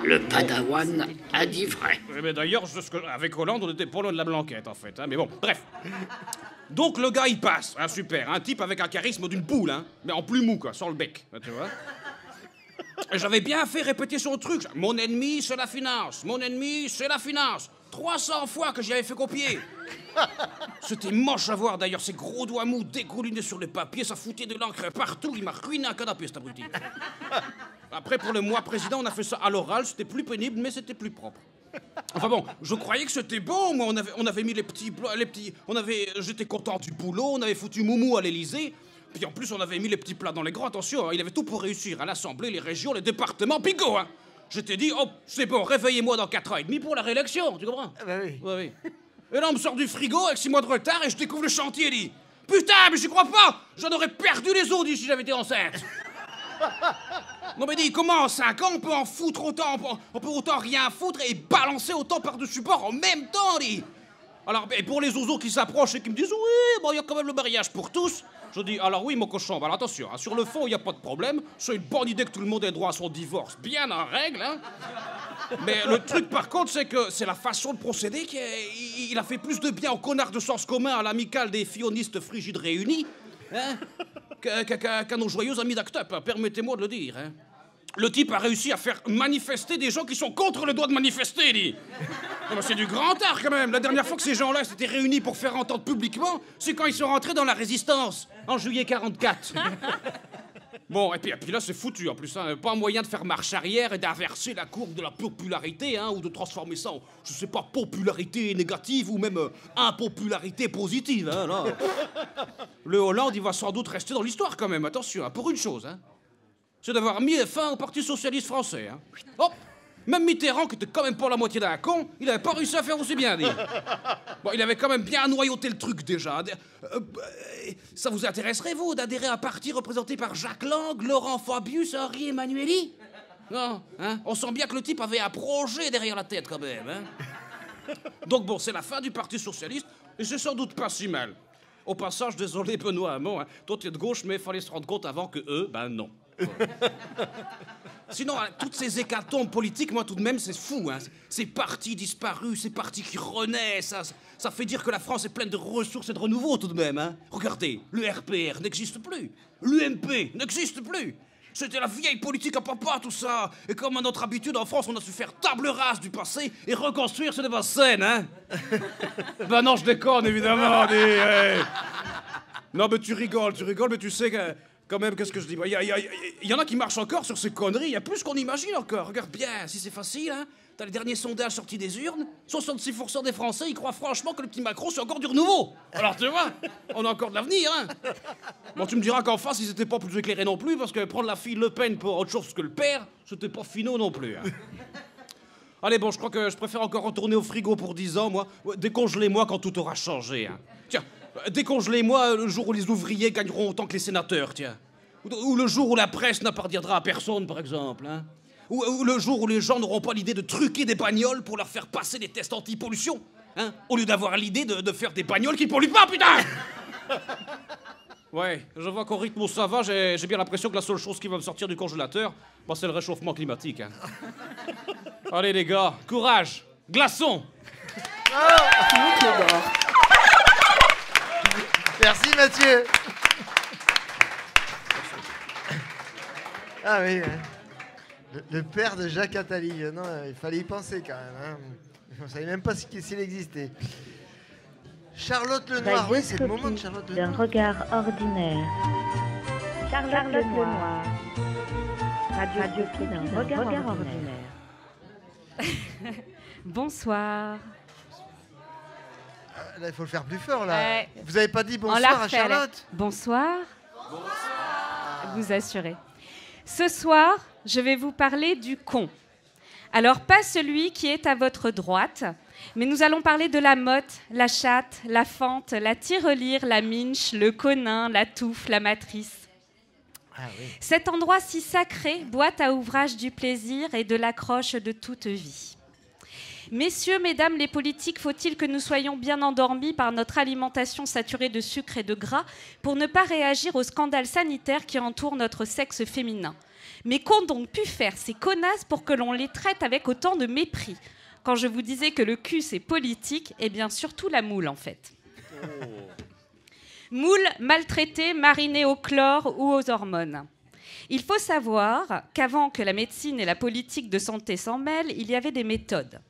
Le padawan a dit vrai.
Mais d'ailleurs, avec Hollande, on était pas loin de la blanquette, en fait. Hein. Mais bon, bref. Donc, le gars, il passe. Hein, super. Un type avec un charisme d'une poule, hein. Mais en plus mou, quoi, sans le bec. Tu vois. Et j'avais bien fait répéter son truc. Mon ennemi, c'est la finance. Mon ennemi, c'est la finance. 300 fois que j'y avais fait copier. C'était moche à voir, d'ailleurs. Ces gros doigts mous dégoulinés sur le papier, ça foutait de l'encre partout. Il m'a ruiné un canapé, cet abruti. Après, pour le mois président, on a fait ça à l'oral. C'était plus pénible, mais c'était plus propre. Enfin bon, je croyais que c'était bon. Moi, on avait mis les petits... J'étais content du boulot. On avait foutu Moumou à l'Élysée. Puis en plus, on avait mis les petits plats dans les grands. Attention, hein, il avait tout pour réussir. À l'Assemblée, les régions, les départements, pigo, hein. Je t'ai dit, oh, c'est bon, réveillez-moi dans 4 ans et demi pour la réélection, tu comprends?
Ah bah oui.
Ouais, oui. Et là, on me sort du frigo avec 6 mois de retard et je découvre le chantier et dis, putain, mais j'y crois pas! J'en aurais perdu les os si j'avais été enceinte. Non mais dis, comment en 5 ans on peut en foutre autant, on peut autant rien foutre et balancer autant par-dessus bord en même temps, dis? Alors, et pour les oiseaux qui s'approchent et qui me disent, oui, bon, il y a quand même le mariage pour tous. Je dis, alors oui, mon cochon, alors attention, hein, sur le fond, il n'y a pas de problème. C'est une bonne idée que tout le monde ait droit à son divorce, bien en règle, hein. Mais le truc, par contre, c'est que c'est la façon de procéder il a fait plus de bien aux connards de sens commun à l'amicale des fionistes frigides réunis, hein, qu'à nos joyeux amis d'Act Up, hein, permettez-moi de le dire, hein. Le type a réussi à faire manifester des gens qui sont contre le droit de manifester, dit. C'est du grand art, quand même. La dernière fois que ces gens-là s'étaient réunis pour faire entendre publiquement, c'est quand ils sont rentrés dans la Résistance, en juillet 44. Bon, et puis là, c'est foutu en plus. Hein. Pas moyen de faire marche arrière et d'inverser la courbe de la popularité, hein, ou de transformer ça en, je sais pas, popularité négative ou même impopularité positive. Hein, là. Le Hollande, il va sans doute rester dans l'histoire quand même, attention, hein, pour une chose. Hein. C'est d'avoir mis fin au Parti Socialiste Français. Hein. Hop! Même Mitterrand, qui était quand même pas la moitié d'un con, il avait pas réussi à faire aussi bien, dit. Bon, il avait quand même bien noyauté le truc, déjà. Ça vous intéresserait, vous, d'adhérer à un parti représenté par Jacques Lang, Laurent Fabius, Henri Emmanuelli? Non, hein? On sent bien que le type avait un projet derrière la tête, quand même, hein? Donc bon, c'est la fin du Parti Socialiste, et c'est sans doute pas si mal. Au passage, désolé, Benoît Hamon, hein. Toi, tu es de gauche, mais il fallait se rendre compte avant que eux, ben non. Sinon, toutes ces hécatombes politiques, moi, tout de même, c'est fou. Hein. Ces partis disparus, ces partis qui renaissent, ça fait dire que la France est pleine de ressources et de renouveau, tout de même. Hein. Regardez, le RPR n'existe plus. L'UMP n'existe plus. C'était la vieille politique à papa, tout ça. Et comme à notre habitude, en France, on a su faire table rase du passé et reconstruire ce débat saine, hein. Ben non, je déconne, évidemment. Non, mais tu rigoles, mais tu sais que... Quand même, qu'est-ce que je dis? Il y en a qui marchent encore sur ces conneries. Il y a plus qu'on imagine encore. Regarde bien, si c'est facile, hein. T'as les derniers sondages sortis des urnes. 66% des Français, ils croient franchement que le petit Macron, c'est encore du renouveau. Alors, tu vois, on a encore de l'avenir, hein. Bon, tu me diras qu'en face, ils étaient pas plus éclairés non plus, parce que prendre la fille Le Pen pour autre chose que le père, c'était pas finaux non plus, hein. Allez, bon, je crois que je préfère encore retourner au frigo pour 10 ans, moi. Décongelez-moi quand tout aura changé, hein. Tiens, décongelez-moi le jour où les ouvriers gagneront autant que les sénateurs, tiens. Ou le jour où la presse n'appartiendra à personne, par exemple, hein. Ou le jour où les gens n'auront pas l'idée de truquer des bagnoles pour leur faire passer des tests anti-pollution, hein, au lieu d'avoir l'idée de faire des bagnoles qui polluent pas, putain. Ouais, je vois qu'au rythme où ça va, j'ai bien l'impression que la seule chose qui va me sortir du congélateur, bah, c'est le réchauffement climatique, hein. Allez, les gars, courage, glaçons.
Merci, Mathieu. Ah oui, le père de Jacques Attali. Non, il fallait y penser quand même. Hein. Je ne savais même pas s'il existait. Charlotte Lenoir, oui, c'est le moment de Charlotte Lenoir.
D'un regard ordinaire. Charlotte Lenoir. Radiophile d'un regard ordinaire.
Bonsoir.
Là, il faut le faire plus fort, là. Vous n'avez pas dit bonsoir à Charlotte?
Bonsoir. Bonsoir. Vous assurez. Ce soir, je vais vous parler du con. Alors, pas celui qui est à votre droite, mais nous allons parler de la motte, la chatte, la fente, la tirelire, la minche, le conin, la touffe, la matrice. Ah oui. Cet endroit si sacré, boîte à ouvrage du plaisir et de l'accroche de toute vie. Messieurs, mesdames, les politiques, faut-il que nous soyons bien endormis par notre alimentation saturée de sucre et de gras pour ne pas réagir aux scandales sanitaires qui entourent notre sexe féminin? Mais qu'ont donc pu faire ces connasses pour que l'on les traite avec autant de mépris? Quand je vous disais que le cul, c'est politique, eh bien surtout la moule, en fait. Oh. Moule maltraitée, marinée au chlore ou aux hormones. Il faut savoir qu'avant que la médecine et la politique de santé s'en mêlent, il y avait des méthodes.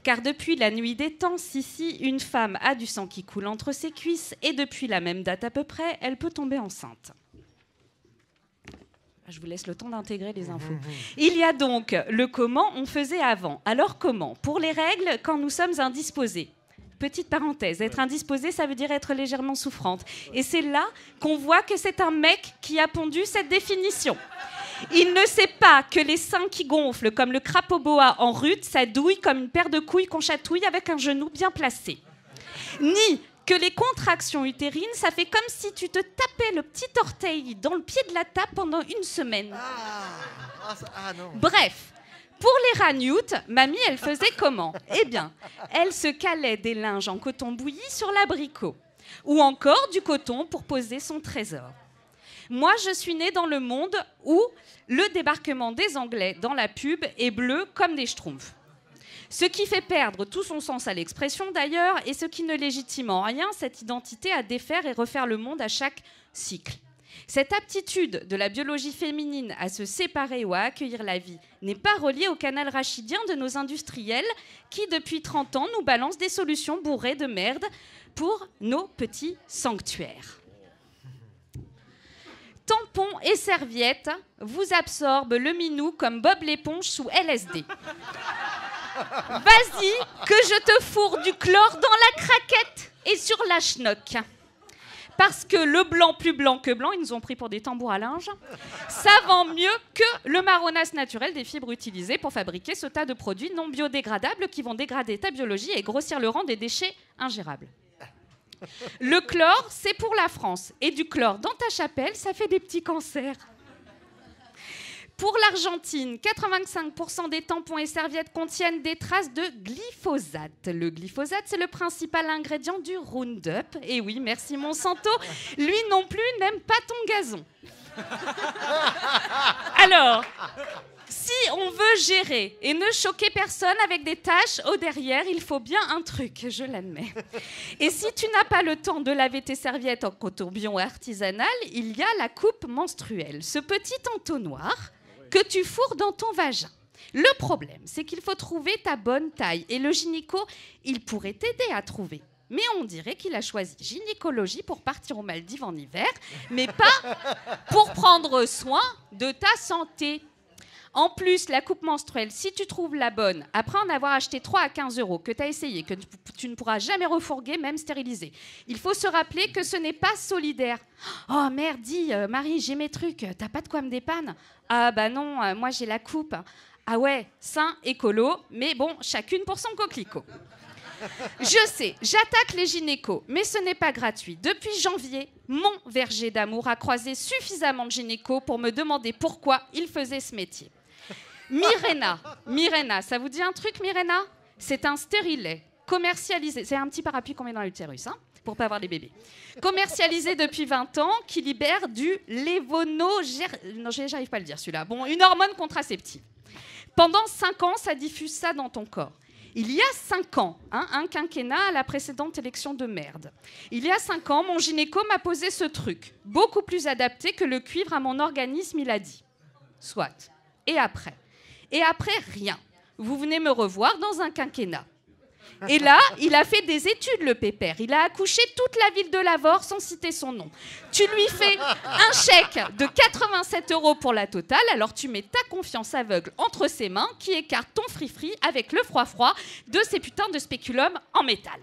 Car depuis la nuit des temps, si une femme a du sang qui coule entre ses cuisses, et depuis la même date à peu près, elle peut tomber enceinte. Je vous laisse le temps d'intégrer les infos. Il y a donc le comment on faisait avant. Alors comment? Pour les règles, quand nous sommes indisposés. Petite parenthèse, être indisposée, ça veut dire être légèrement souffrante. Et c'est là qu'on voit que c'est un mec qui a pondu cette définition. Il ne sait pas que les seins qui gonflent comme le crapaud boa en rut, ça douille comme une paire de couilles qu'on chatouille avec un genou bien placé. Ni que les contractions utérines, ça fait comme si tu te tapais le petit orteil dans le pied de la table pendant une semaine. Non. Bref. Pour les ragnoutes, mamie, elle faisait comment? Eh bien, elle se calait des linges en coton bouilli sur l'abricot. Ou encore du coton pour poser son trésor. Moi, je suis née dans le monde où le débarquement des Anglais dans la pub est bleu comme des schtroumpfs. Ce qui fait perdre tout son sens à l'expression d'ailleurs, et ce qui ne légitime en rien cette identité à défaire et refaire le monde à chaque cycle. Cette aptitude de la biologie féminine à se séparer ou à accueillir la vie n'est pas reliée au canal rachidien de nos industriels qui, depuis 30 ans, nous balancent des solutions bourrées de merde pour nos petits sanctuaires. tampons et serviettes vous absorbent le minou comme Bob l'éponge sous LSD. Vas-y, que je te fourre du chlore dans la craquette et sur la schnock. Parce que le blanc plus blanc que blanc, ils nous ont pris pour des tambours à linge, ça vend mieux que le marronasse naturel des fibres utilisées pour fabriquer ce tas de produits non biodégradables qui vont dégrader ta biologie et grossir le rang des déchets ingérables. Le chlore, c'est pour la France. Et du chlore dans ta chapelle, ça fait des petits cancers. Pour l'Argentine, 85% des tampons et serviettes contiennent des traces de glyphosate. Le glyphosate, c'est le principal ingrédient du Roundup. Et oui, merci Monsanto, lui non plus n'aime pas ton gazon. Alors, si on veut gérer et ne choquer personne avec des taches au derrière, il faut bien un truc, je l'admets. Et si tu n'as pas le temps de laver tes serviettes en coton bio artisanal, il y a la coupe menstruelle, ce petit entonnoir que tu fourres dans ton vagin. Le problème, c'est qu'il faut trouver ta bonne taille. Et le gynéco, il pourrait t'aider à trouver. Mais on dirait qu'il a choisi gynécologie pour partir aux Maldives en hiver, mais pas pour prendre soin de ta santé. En plus, la coupe menstruelle, si tu trouves la bonne, après en avoir acheté 3 à 15 euros, que tu as essayé, que tu ne pourras jamais refourguer, même stériliser, il faut se rappeler que ce n'est pas solidaire. Oh merde, dis, Marie, j'ai mes trucs, t'as pas de quoi me dépanner? Ah bah non, moi j'ai la coupe. Ah ouais, sain, écolo, mais bon, chacune pour son coquelicot. Je sais, j'attaque les gynécos, mais ce n'est pas gratuit. Depuis janvier, mon verger d'amour a croisé suffisamment de gynécos pour me demander pourquoi il faisait ce métier. Mirena, ça vous dit un truc, Mirena? C'est un stérilet commercialisé. C'est un petit parapluie qu'on met dans l'utérus, hein, pour pas avoir des bébés. Commercialisé depuis 20 ans, qui libère du non, j'arrive pas à le dire celui-là. Bon, une hormone contraceptive. Pendant 5 ans, ça diffuse ça dans ton corps. Il y a 5 ans, hein, un quinquennat à la précédente élection de merde. Il y a 5 ans, mon gynéco m'a posé ce truc, beaucoup plus adapté que le cuivre à mon organisme, il a dit. Soit. Et après, rien. Vous venez me revoir dans un quinquennat. Et là, il a fait des études, le pépère. Il a accouché toute la ville de Lavore sans citer son nom. Tu lui fais un chèque de 87 € pour la totale, alors tu mets ta confiance aveugle entre ses mains qui écarte ton free-free avec le froid de ces putains de spéculum en métal.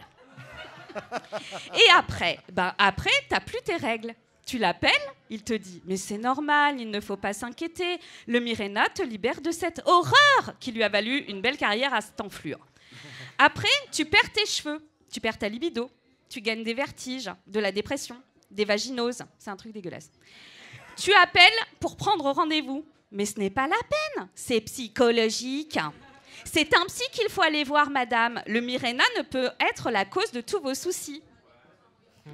Et après, t'as plus tes règles. Tu l'appelles, il te dit « Mais c'est normal, il ne faut pas s'inquiéter. Le Mirena te libère de cette horreur qui lui a valu une belle carrière à cette enflure. » Après, tu perds tes cheveux, tu perds ta libido, tu gagnes des vertiges, de la dépression, des vaginoses. C'est un truc dégueulasse. Tu appelles pour prendre rendez-vous. Mais ce n'est pas la peine, c'est psychologique. C'est un psy qu'il faut aller voir, madame. Le Mirena ne peut être la cause de tous vos soucis.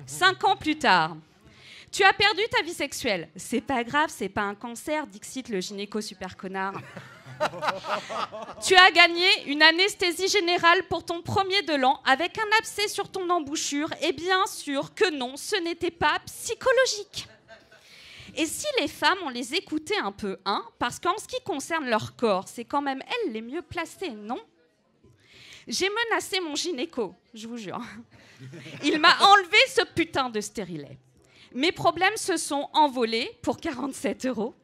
5 ans plus tard, tu as perdu ta vie sexuelle. C'est pas grave, c'est pas un cancer, dixit le gynéco super connard. Tu as gagné une anesthésie générale pour ton premier de l'an avec un abcès sur ton embouchure. Et bien sûr que non, ce n'était pas psychologique. Et si les femmes, on les écoutait un peu, hein, parce qu'en ce qui concerne leur corps, c'est quand même elles les mieux placées, non? J'ai menacé mon gynéco, je vous jure. Il m'a enlevé ce putain de stérilet. Mes problèmes se sont envolés pour 47 €.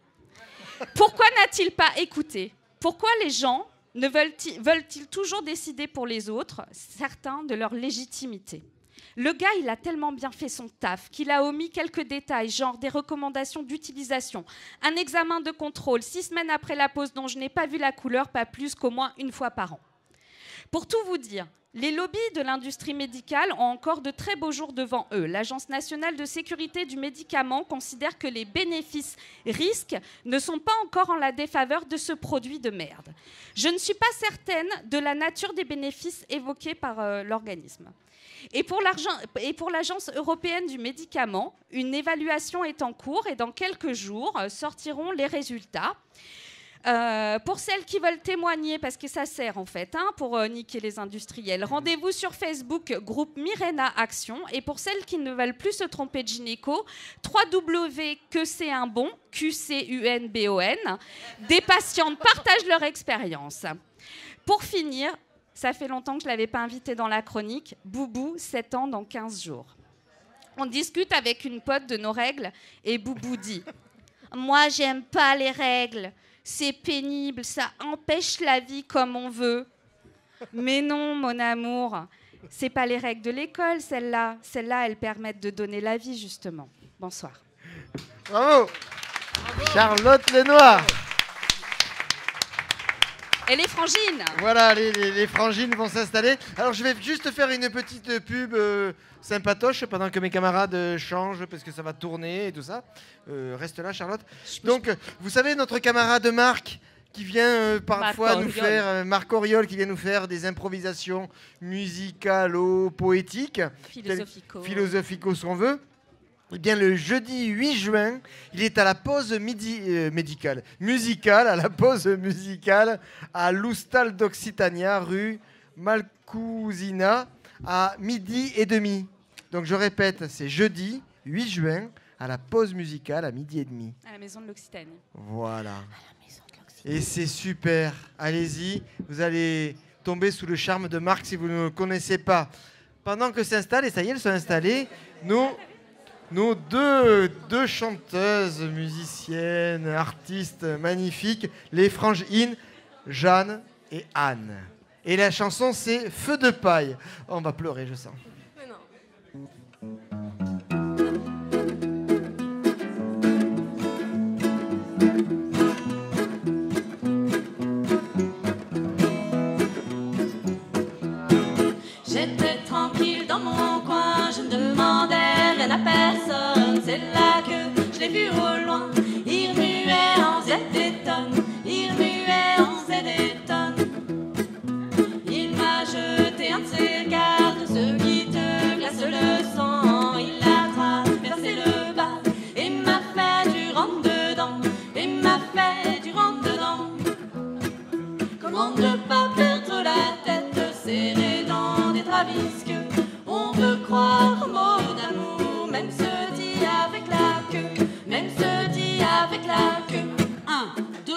Pourquoi n'a-t-il pas écouté? Pourquoi les gens veulent-ils toujours décider pour les autres, certains de leur légitimité? Le gars, il a tellement bien fait son taf qu'il a omis quelques détails, genre des recommandations d'utilisation, un examen de contrôle 6 semaines après la pause dont je n'ai pas vu la couleur, pas plus qu'au moins 1 fois par an. Pour tout vous dire, les lobbies de l'industrie médicale ont encore de très beaux jours devant eux. L'Agence nationale de sécurité du médicament considère que les bénéfices-risques ne sont pas encore en la défaveur de ce produit de merde. Je ne suis pas certaine de la nature des bénéfices évoqués par l'organisme. Et pour l'Agence européenne du médicament, une évaluation est en cours et dans quelques jours sortiront les résultats. Pour celles qui veulent témoigner, parce que ça sert en fait pour niquer les industriels, rendez-vous sur Facebook, groupe Mirena Action. Et pour celles qui ne veulent plus se tromper de gynéco, www.QCunbon, QCUNBON. Des patientes partagent leur expérience. Pour finir, ça fait longtemps que je ne l'avais pas invité dans la chronique, Boubou, 7 ans dans 15 jours. On discute avec une pote de nos règles et Boubou dit Moi, j'aime pas les règles. C'est pénible, ça empêche la vie comme on veut. Mais non, mon amour, c'est pas les règles de l'école, celles-là. Celles-là, elles permettent de donner la vie, justement. Bonsoir.
Bravo, Charlotte Lenoir.
Et les frangines.
Voilà, les frangines vont s'installer. Alors, je vais juste faire une petite pub sympatoche pendant que mes camarades changent, parce que ça va tourner et tout ça. Reste là, Charlotte. Donc, vous savez, notre camarade Marc, qui vient parfois nous faire, Marc Auriol, qui vient nous faire des improvisations musicalo-poétiques, philosophico, ce qu'on veut. Eh bien, le jeudi 8 juin, il est à la pause musicale, à la pause musicale à l'Oustal d'Occitania, rue Malcousina, à 12h30. Donc, je répète, c'est jeudi 8 juin, à la pause musicale à 12h30.
À la maison de l'Occitanie.
Voilà. Et c'est super. Allez-y, vous allez tomber sous le charme de Marc si vous ne le connaissez pas. Pendant que s'installe, et ça y est, elles sont installées, nos deux chanteuses, musiciennes, artistes magnifiques, les frangines Jeanne et Anne. Et la chanson, c'est Feu de paille. Oh, on va pleurer, je sens.
J'étais tranquille dans mon coin, je ne demandais rien à personne. C'est là que je l'ai vu au loin. Il remuait en faisait des tonnes. Il remuait en faisait des tonnes. Il m'a jeté un de ses gardes, ceux qui te glacent le sang. Il a traversé le bas et m'a fait du rentre dedans. Et m'a fait du rentre dedans. Comment ne pas perdre la tête serrée dans des travisques? On peut croire aux mots d'amour, même se dit avec la queue, même se dit avec la queue. 1, 2.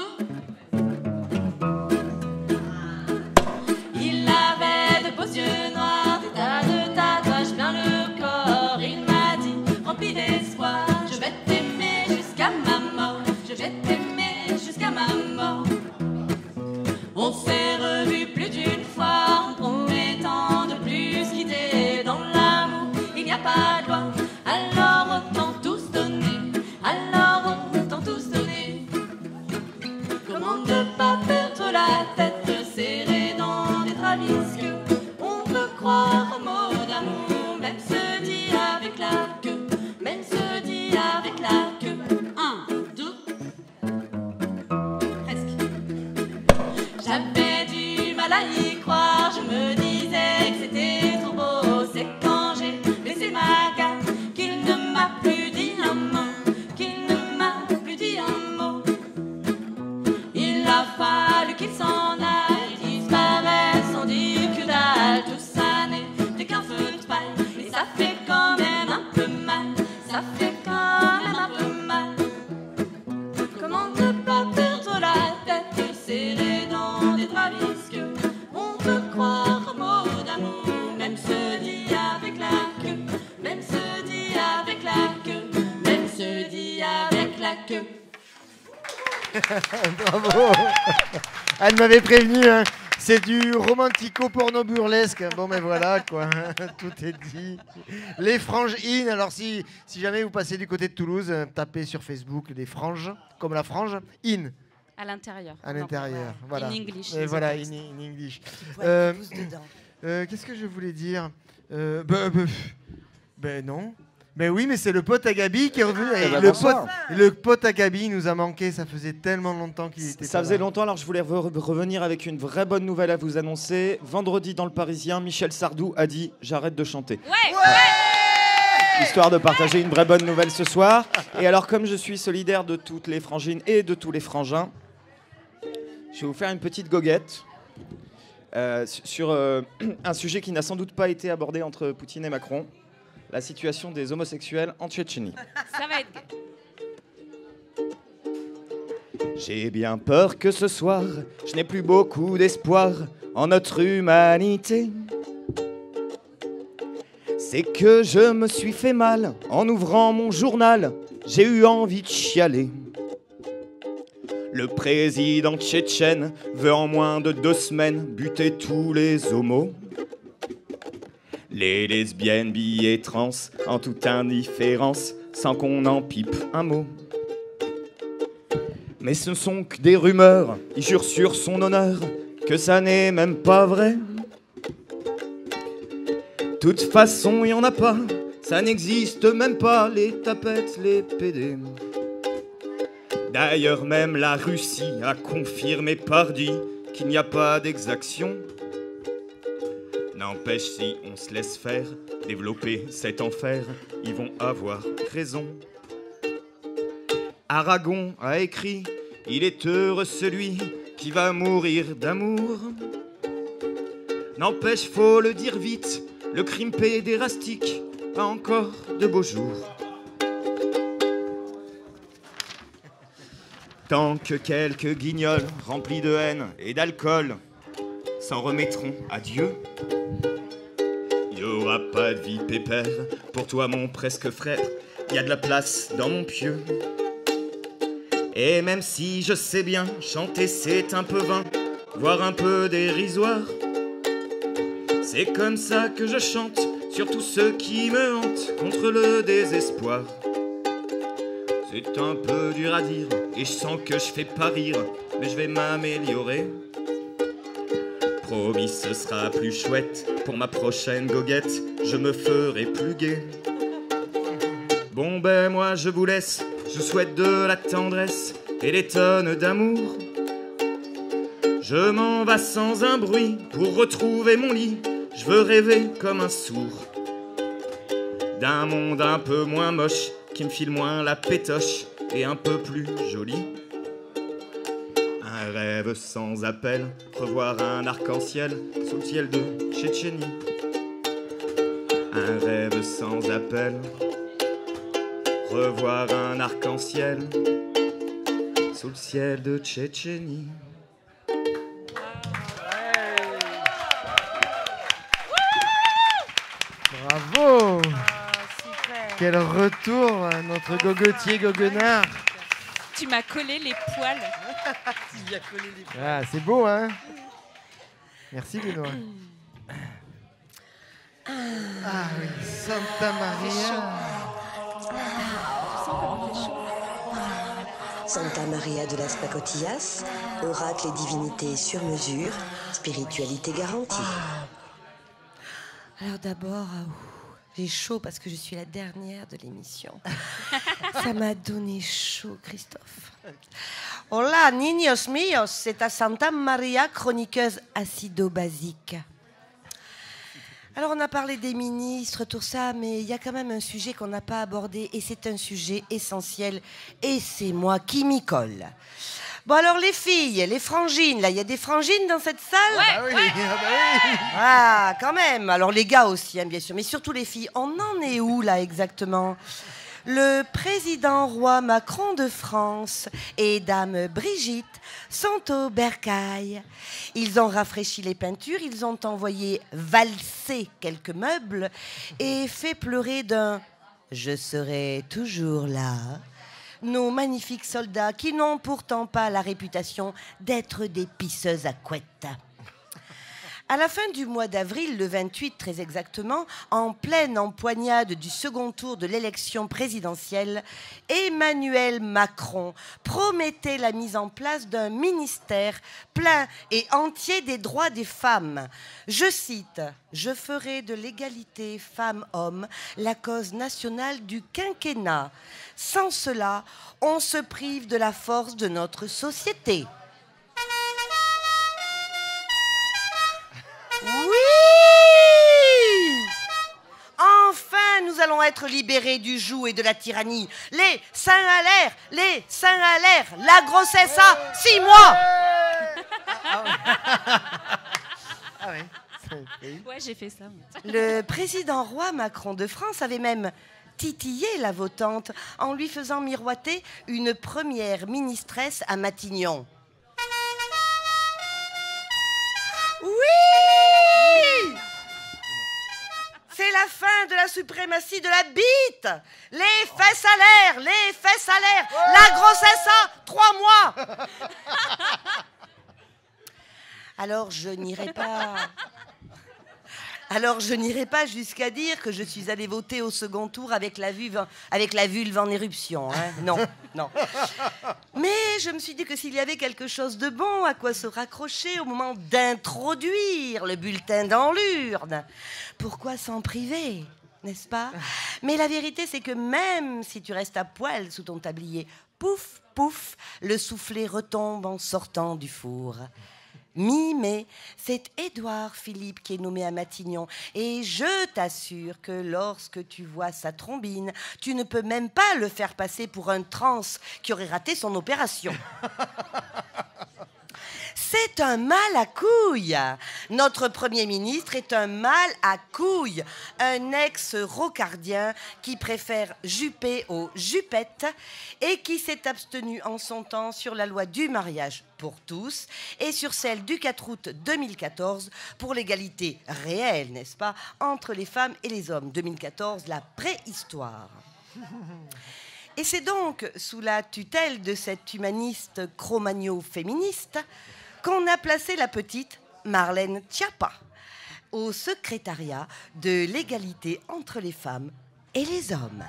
Il avait de beaux yeux noirs, des tas de tatouages plein le corps. Il m'a dit, rempli d'espoir, je vais t'aimer jusqu'à ma mort, je vais t'aimer jusqu'à ma mort. On s'est revus plus d'une fois en promettant de plus quitter. Dans l'amour, il n'y a pas de loi, alors autant tous donner, alors autant tous donner. Comment ne pas perdre la tête serrée dans des travisques? On peut croire aux mots d'amour, même se dit avec la queue, même se dit avec la queue. 1, 2. J'avais du mal à y croire, je me disais que c'était trop beau. C'est quand j'ai laissé ma gamme qu'il ne m'a plus dit un mot, qu'il ne m'a plus dit un mot. Il a fallu qu'il s'en aille, disparaisse sans dire que dalle. Tout ça n'est qu'un feu de paille, et ça fait quand même un peu mal, ça fait quand même un peu mal. Comment ne pas perdre la tête serrée dans des travisques? On peut croire aux mots d'amour, même se dit avec la queue, même se dit avec la queue, même se dit avec la queue.
Bravo. Elle m'avait prévenu, hein. C'est du romantico-porno burlesque. Bon, mais voilà, quoi. Tout est dit. Les frangines. Alors, si jamais vous passez du côté de Toulouse, tapez sur Facebook les franges, comme la frange, in.
À l'intérieur.
À l'intérieur, voilà.
In English.
Voilà, in English. Qu'est-ce que je voulais dire Ben non. Ben oui, mais c'est le pote à Gabi qui est revenu. Le pote à Gabi nous a manqué, ça faisait tellement longtemps qu'il était
Ça faisait longtemps, alors je voulais revenir avec une vraie bonne nouvelle à vous annoncer. Vendredi dans Le Parisien, Michel Sardou a dit « J'arrête de chanter ». Histoire de partager une vraie bonne nouvelle ce soir. Et alors, comme je suis solidaire de toutes les frangines et de tous les frangins, je vais vous faire une petite goguette sur un sujet qui n'a sans doute pas été abordé entre Poutine et Macron. La situation des homosexuels en Tchétchénie.
Ça va être gai.
J'ai bien peur que ce soir, je n'ai plus beaucoup d'espoir en notre humanité. C'est que je me suis fait mal en ouvrant mon journal, j'ai eu envie de chialer. Le président tchétchène veut en moins de 2 semaines buter tous les homos. Les lesbiennes, bi et trans, en toute indifférence, sans qu'on en pipe un mot. Mais ce ne sont que des rumeurs, il jure sur son honneur que ça n'est même pas vrai. De toute façon, il n'y en a pas, ça n'existe même pas, les tapettes, les PD. D'ailleurs, même la Russie a confirmé pardi qu'il n'y a pas d'exaction. N'empêche, si on se laisse faire, développer cet enfer, ils vont avoir raison. Aragon a écrit « Il est heureux celui qui va mourir d'amour ». N'empêche, faut le dire vite, le crime pédérastique a encore de beaux jours. Tant que quelques guignols remplis de haine et d'alcool s'en remettront à Dieu, il n'y aura pas de vie pépère pour toi mon presque frère, il y a de la place dans mon pieu. Et même si je sais bien chanter c'est un peu vain, voire un peu dérisoire, c'est comme ça que je chante sur tous ceux qui me hantent contre le désespoir. C'est un peu dur à dire et je sens que je fais pas rire, mais je vais m'améliorer. Promis, ce sera plus chouette pour ma prochaine goguette, je me ferai plus gai. Bon ben moi je vous laisse, je souhaite de la tendresse et des tonnes d'amour. Je m'en vais sans un bruit pour retrouver mon lit, je veux rêver comme un sourd d'un monde un peu moins moche, qui me file moins la pétoche et un peu plus joli. Un rêve sans appel, revoir un arc-en-ciel sous le ciel de Tchétchénie. Un rêve sans appel, revoir un arc-en-ciel sous le ciel de Tchétchénie.
Bravo! Quel retour à notre gogotier goguenard.
Tu m'as collé les poils.
Ah, c'est beau, hein? Merci, Benoît. Ah oui, Santa Maria.
Santa Maria de las Pacotillas, oracle et divinité sur mesure, spiritualité garantie.
Alors d'abord, j'ai chaud parce que je suis la dernière de l'émission. Ça m'a donné chaud, Christophe. Hola, niños míos, c'est à Santa Maria, chroniqueuse acido-basique. Alors, on a parlé des ministres, tout ça, mais il y a quand même un sujet qu'on n'a pas abordé, et c'est un sujet essentiel, et c'est moi qui m'y colle. Bon, alors, les filles, les frangines, là, il y a des frangines dans cette salle?
Ouais, oui.
Ah, quand même. Alors, les gars aussi, hein, bien sûr, mais surtout les filles. On en est où, là, exactement? Le président roi Macron de France et dame Brigitte sont au bercail. Ils ont rafraîchi les peintures, ils ont envoyé valser quelques meubles et fait pleurer d'un « je serai toujours là » nos magnifiques soldats qui n'ont pourtant pas la réputation d'être des pisseuses à couette. À la fin du mois d'avril, le 28 très exactement, en pleine empoignade du second tour de l'élection présidentielle, Emmanuel Macron promettait la mise en place d'un ministère plein et entier des droits des femmes. Je cite, « Je ferai de l'égalité femmes-hommes la cause nationale du quinquennat. Sans cela, on se prive de la force de notre société. » Oui! Enfin, nous allons être libérés du joug et de la tyrannie. Les seins à l'air, les seins à l'air, la grossesse à 6 mois.
Ah oui.
Ouais, j'ai fait ça.
Le président roi Macron de France avait même titillé la votante en lui faisant miroiter une première ministresse à Matignon. Oui! C'est la fin fin de la suprématie de la bite. Les fesses à l'air, les fesses à l'air. La grossesse à 3 mois. Alors je n'irai pas jusqu'à dire que je suis allée voter au second tour avec la vulve en éruption. Hein. Non, non. Mais je me suis dit que s'il y avait quelque chose de bon à quoi se raccrocher au moment d'introduire le bulletin dans l'urne, pourquoi s'en priver, n'est-ce pas? Mais la vérité, c'est que même si tu restes à poil sous ton tablier, pouf, pouf, le soufflet retombe en sortant du four. Mi-mai, c'est Édouard Philippe qui est nommé à Matignon. Et je t'assure que lorsque tu vois sa trombine, tu ne peux même pas le faire passer pour un trans qui aurait raté son opération. C'est un mâle à couilles. Notre Premier ministre est un mâle à couilles, un ex-rocardien qui préfère juper aux jupettes et qui s'est abstenu en son temps sur la loi du mariage pour tous et sur celle du 4 août 2014 pour l'égalité réelle, n'est-ce pas, entre les femmes et les hommes. 2014, la préhistoire. Et c'est donc sous la tutelle de cet humaniste cro-magno-féministe qu'on a placé la petite Marlène Schiappa au secrétariat de l'égalité entre les femmes et les hommes.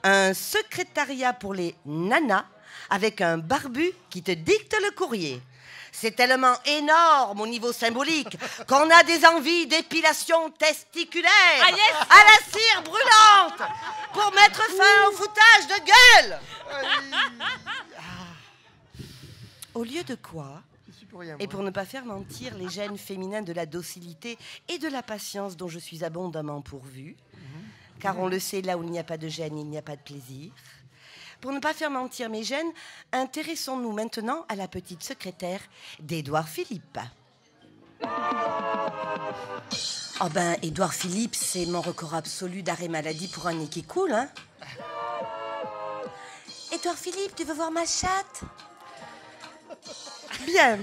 Un secrétariat pour les nanas avec un barbu qui te dicte le courrier. C'est tellement énorme au niveau symbolique qu'on a des envies d'épilation testiculaire à la cire brûlante pour mettre fin au foutage de gueule. Au lieu de quoi, et pour ne pas faire mentir les gènes féminins de la docilité et de la patience dont je suis abondamment pourvue, car on le sait, là où il n'y a pas de gène, il n'y a pas de plaisir. Pour ne pas faire mentir mes gènes, intéressons-nous maintenant à la petite secrétaire d'Édouard Philippe. Oh ben, Édouard Philippe, c'est mon record absolu d'arrêt maladie pour un nez qui coule, hein. Édouard Philippe, tu veux voir ma chatte? Bien.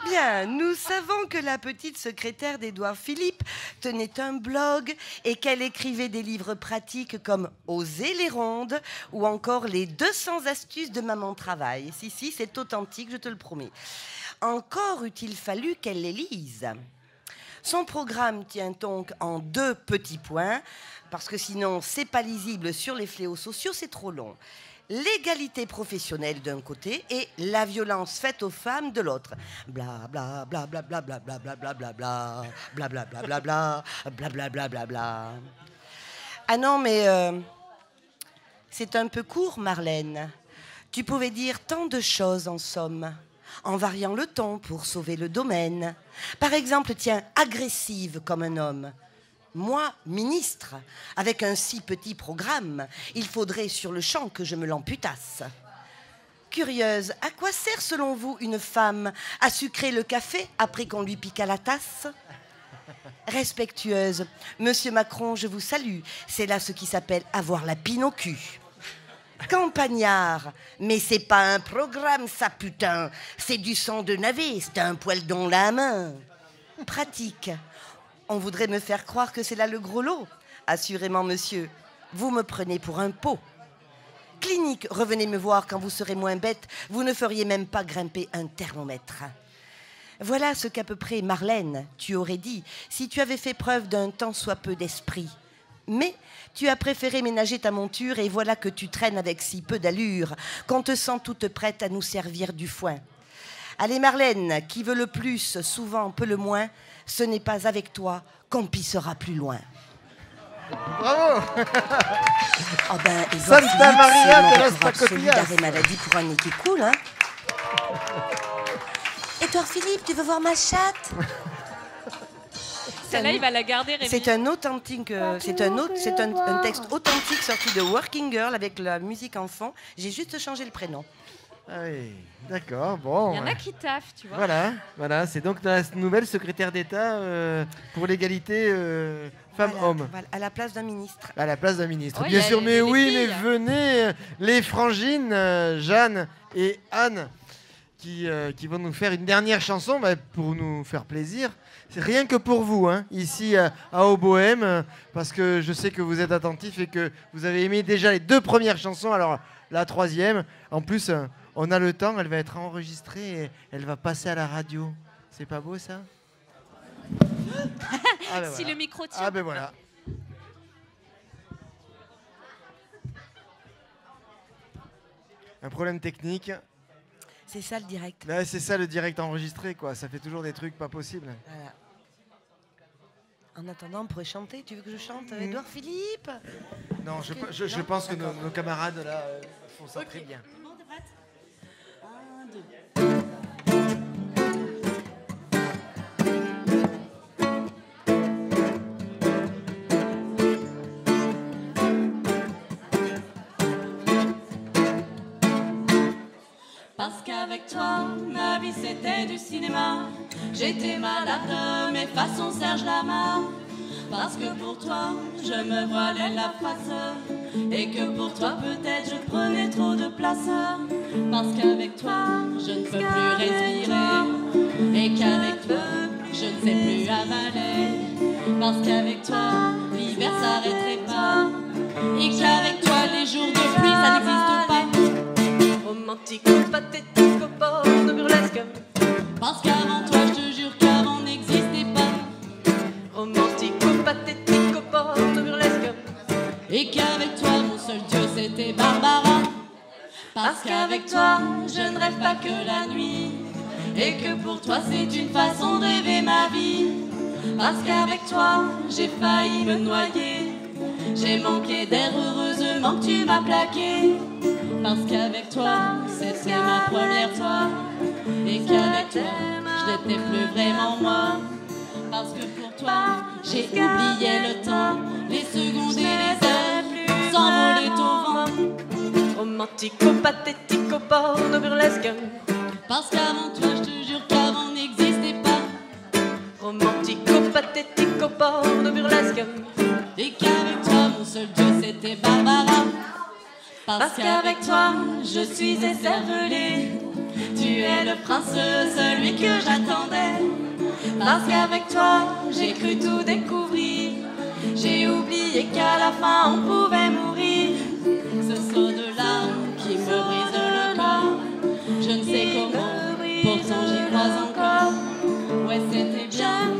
Bien, nous savons que la petite secrétaire d'Édouard Philippe tenait un blog et qu'elle écrivait des livres pratiques comme Oser les rondes ou encore les 200 astuces de maman travail. Si, c'est authentique, je te le promets. Encore eût-il fallu qu'elle les lise. Son programme tient donc en 2 petits points, parce que sinon, c'est pas lisible sur les fléaux sociaux, c'est trop long. L'égalité professionnelle d'un côté et la violence faite aux femmes de l'autre. Bla bla bla bla bla bla bla bla bla bla bla bla bla bla bla bla bla bla bla bla. Ah non, mais c'est un peu court, Marlène. Tu pouvais dire tant de choses en somme, en variant le ton pour sauver le domaine. Par exemple, tiens, agressive comme un homme. Moi, ministre, avec un si petit programme, il faudrait sur le champ que je me l'amputasse. Curieuse, à quoi sert selon vous une femme à sucrer le café après qu'on lui pique à la tasse? Respectueuse, Monsieur Macron, je vous salue. C'est là ce qui s'appelle avoir la pine au cul. Campagnard, mais c'est pas un programme, ça putain. C'est du sang de navet, c'est un poil dans la main. Pratique. On voudrait me faire croire que c'est là le gros lot. Assurément, monsieur, vous me prenez pour un pot. Clinique, revenez me voir quand vous serez moins bête. Vous ne feriez même pas grimper un thermomètre. Voilà ce qu'à peu près, Marlène, tu aurais dit si tu avais fait preuve d'un tant soit peu d'esprit. Mais tu as préféré ménager ta monture et voilà que tu traînes avec si peu d'allure qu'on te sent toute prête à nous servir du foin. Allez, Marlène, qui veut le plus, souvent peut le moins, ce n'est pas avec toi qu'on pissera plus loin.
Bravo.
Oh ben,
Santa Maria de las
Pacotillas. D'arrêt maladie pour un nez qui coule, hein. Édouard Philippe, tu veux voir ma chatte?
Celle-là, il va la garder, Rémi.
C'est un authentique, c'est un texte authentique sorti de Working Girl avec la musique en fond. J'ai juste changé le prénom.
Ah oui, d'accord, bon.
Il y en a qui taffent, tu vois.
Voilà, c'est donc la nouvelle secrétaire d'État pour l'égalité femmes-hommes.
Voilà, à la place d'un ministre.
À la place d'un ministre,
Oh,
bien sûr, mais oui,
filles.
mais venez, les frangines, Jeanne et Anne. qui vont nous faire une dernière chanson pour nous faire plaisir. C'est rien que pour vous, hein, ici à Obohème, parce que je sais que vous êtes attentifs et que vous avez aimé déjà les 2 premières chansons. Alors la 3e, en plus, on a le temps, elle va être enregistrée et elle va passer à la radio. C'est pas beau ça? Ah ben
Si
voilà.
le micro tient.
Ah ben voilà. Un problème technique.
C'est ça le direct.
Ouais, c'est ça le direct enregistré, quoi. Ça fait toujours des trucs pas possibles.
Voilà. En attendant, on pourrait chanter. Tu veux que je chante, Édouard Philippe?
Non, je pense que nos camarades là font ça très bien.
Parce qu'avec toi, ma vie c'était du cinéma. J'étais malade de mes façons Serge Lama. Parce que pour toi, je me voilais la face. Et que pour toi, peut-être je prenais trop de place. Parce qu'avec toi, je ne peux plus respirer. Et qu'avec toi, je ne sais plus avaler. Parce qu'avec toi, l'hiver s'arrêterait pas. Et qu'avec toi, les jours de pluie, ça n'existe pas. Romantico, pathético, porno burlesque. Parce qu'avant toi, je te jure qu'avant n'existait pas. Romantico, pathético, porno burlesque. Et qu'avec toi, mon seul Dieu, c'était Barbara. Parce qu'avec toi, je ne rêve pas que la nuit. Et que pour toi, c'est une façon de rêver ma vie. Parce qu'avec toi, j'ai failli me noyer. J'ai manqué d'air, heureusement que tu m'as plaqué. Parce qu'avec toi, c'était ma première fois. Et qu'avec toi, je n'étais plus vraiment moi. Parce que pour toi, j'ai oublié le temps. Les secondes et les heures s'envolaient au vent. Romantico, pathético, porno burlesque. Parce qu'avant toi, je te jure qu'avant n'existait pas. Romantico, pathético, porno burlesque. Et qu'avec toi, mon seul Dieu, c'était Barbara. Parce qu'avec toi, je suis écervelée. Tu es le prince, celui que j'attendais. Parce qu'avec toi, j'ai cru tout découvrir. J'ai oublié qu'à la fin, on pouvait mourir. Ce sont de larmes qui me brisent le corps. Je ne sais comment, pourtant j'y crois encore. Ouais, c'était bien,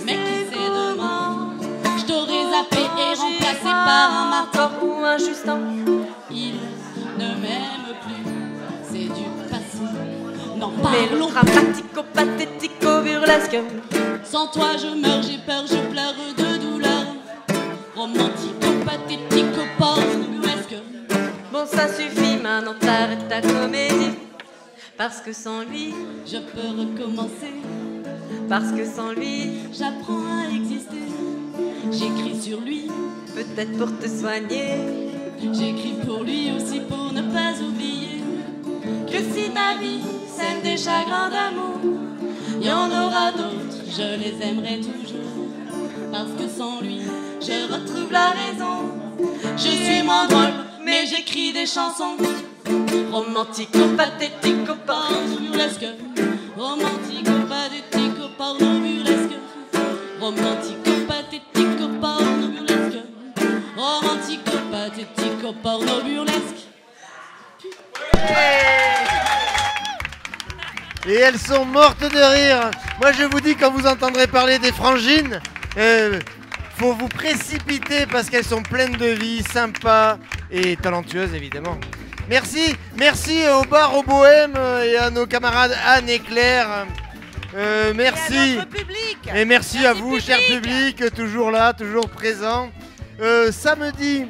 mais qui sait demain? Je t'aurais zappé et remplacé par un marteau ou un Justin. Il ne m'aime plus, c'est du passé. Non, parlons dramatico, pathético, burlesque. Sans toi je meurs, j'ai peur, je pleure de douleur. Romantico, pathético, porno burlesque. Bon ça suffit, maintenant t'arrêtes ta comédie. Parce que sans lui, je peux recommencer. Parce que sans lui, j'apprends à exister. J'écris sur lui, peut-être pour te soigner. J'écris pour lui aussi pour ne pas oublier que si ma vie sème des chagrins d'amour, il y en aura d'autres, je les aimerai toujours. Parce que sans lui, je retrouve la raison. Je suis moins drôle, mais j'écris des chansons. Romantico, pathético, porno burlesque. Romantico, pathético, porno burlesque. Romantico, pathético, porno burlesque. Romantico, pathético, porno burlesque.
Et elles sont mortes de rire. Moi je vous dis, quand vous entendrez parler des frangines, faut vous précipiter parce qu'elles sont pleines de vie, sympas et talentueuses évidemment. Merci, merci au bar Obohème et à nos camarades Anne et Claire. Merci.
Et à notre public.
Et merci à vous, cher public, toujours là, toujours présent. Samedi,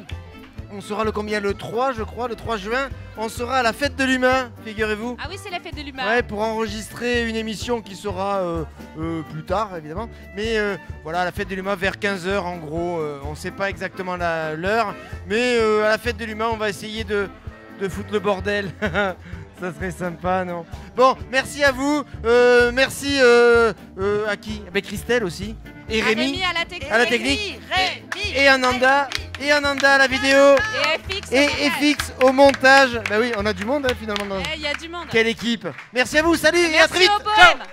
on sera le combien? Le 3, je crois, le 3 juin. On sera à la fête de l'humain, figurez-vous.
Ah oui, c'est la fête de l'humain.
Ouais, pour enregistrer une émission qui sera plus tard, évidemment. Mais voilà, la fête de l'humain vers 15h, en gros. On ne sait pas exactement l'heure. Mais à la fête de l'humain, on va essayer de foutre le bordel. Ça serait sympa, non? Bon, merci à vous. Merci à qui? Ben, Christelle aussi. Et Rémi
à la technique.
Et Ananda. Et Ananda à la vidéo.
Et FX
Et FX au montage. Bah oui, on a du monde hein, finalement.
Il y a du monde.
Quelle équipe. Merci à vous, salut et à
Merci
très vite.
au
Ciao.
poème.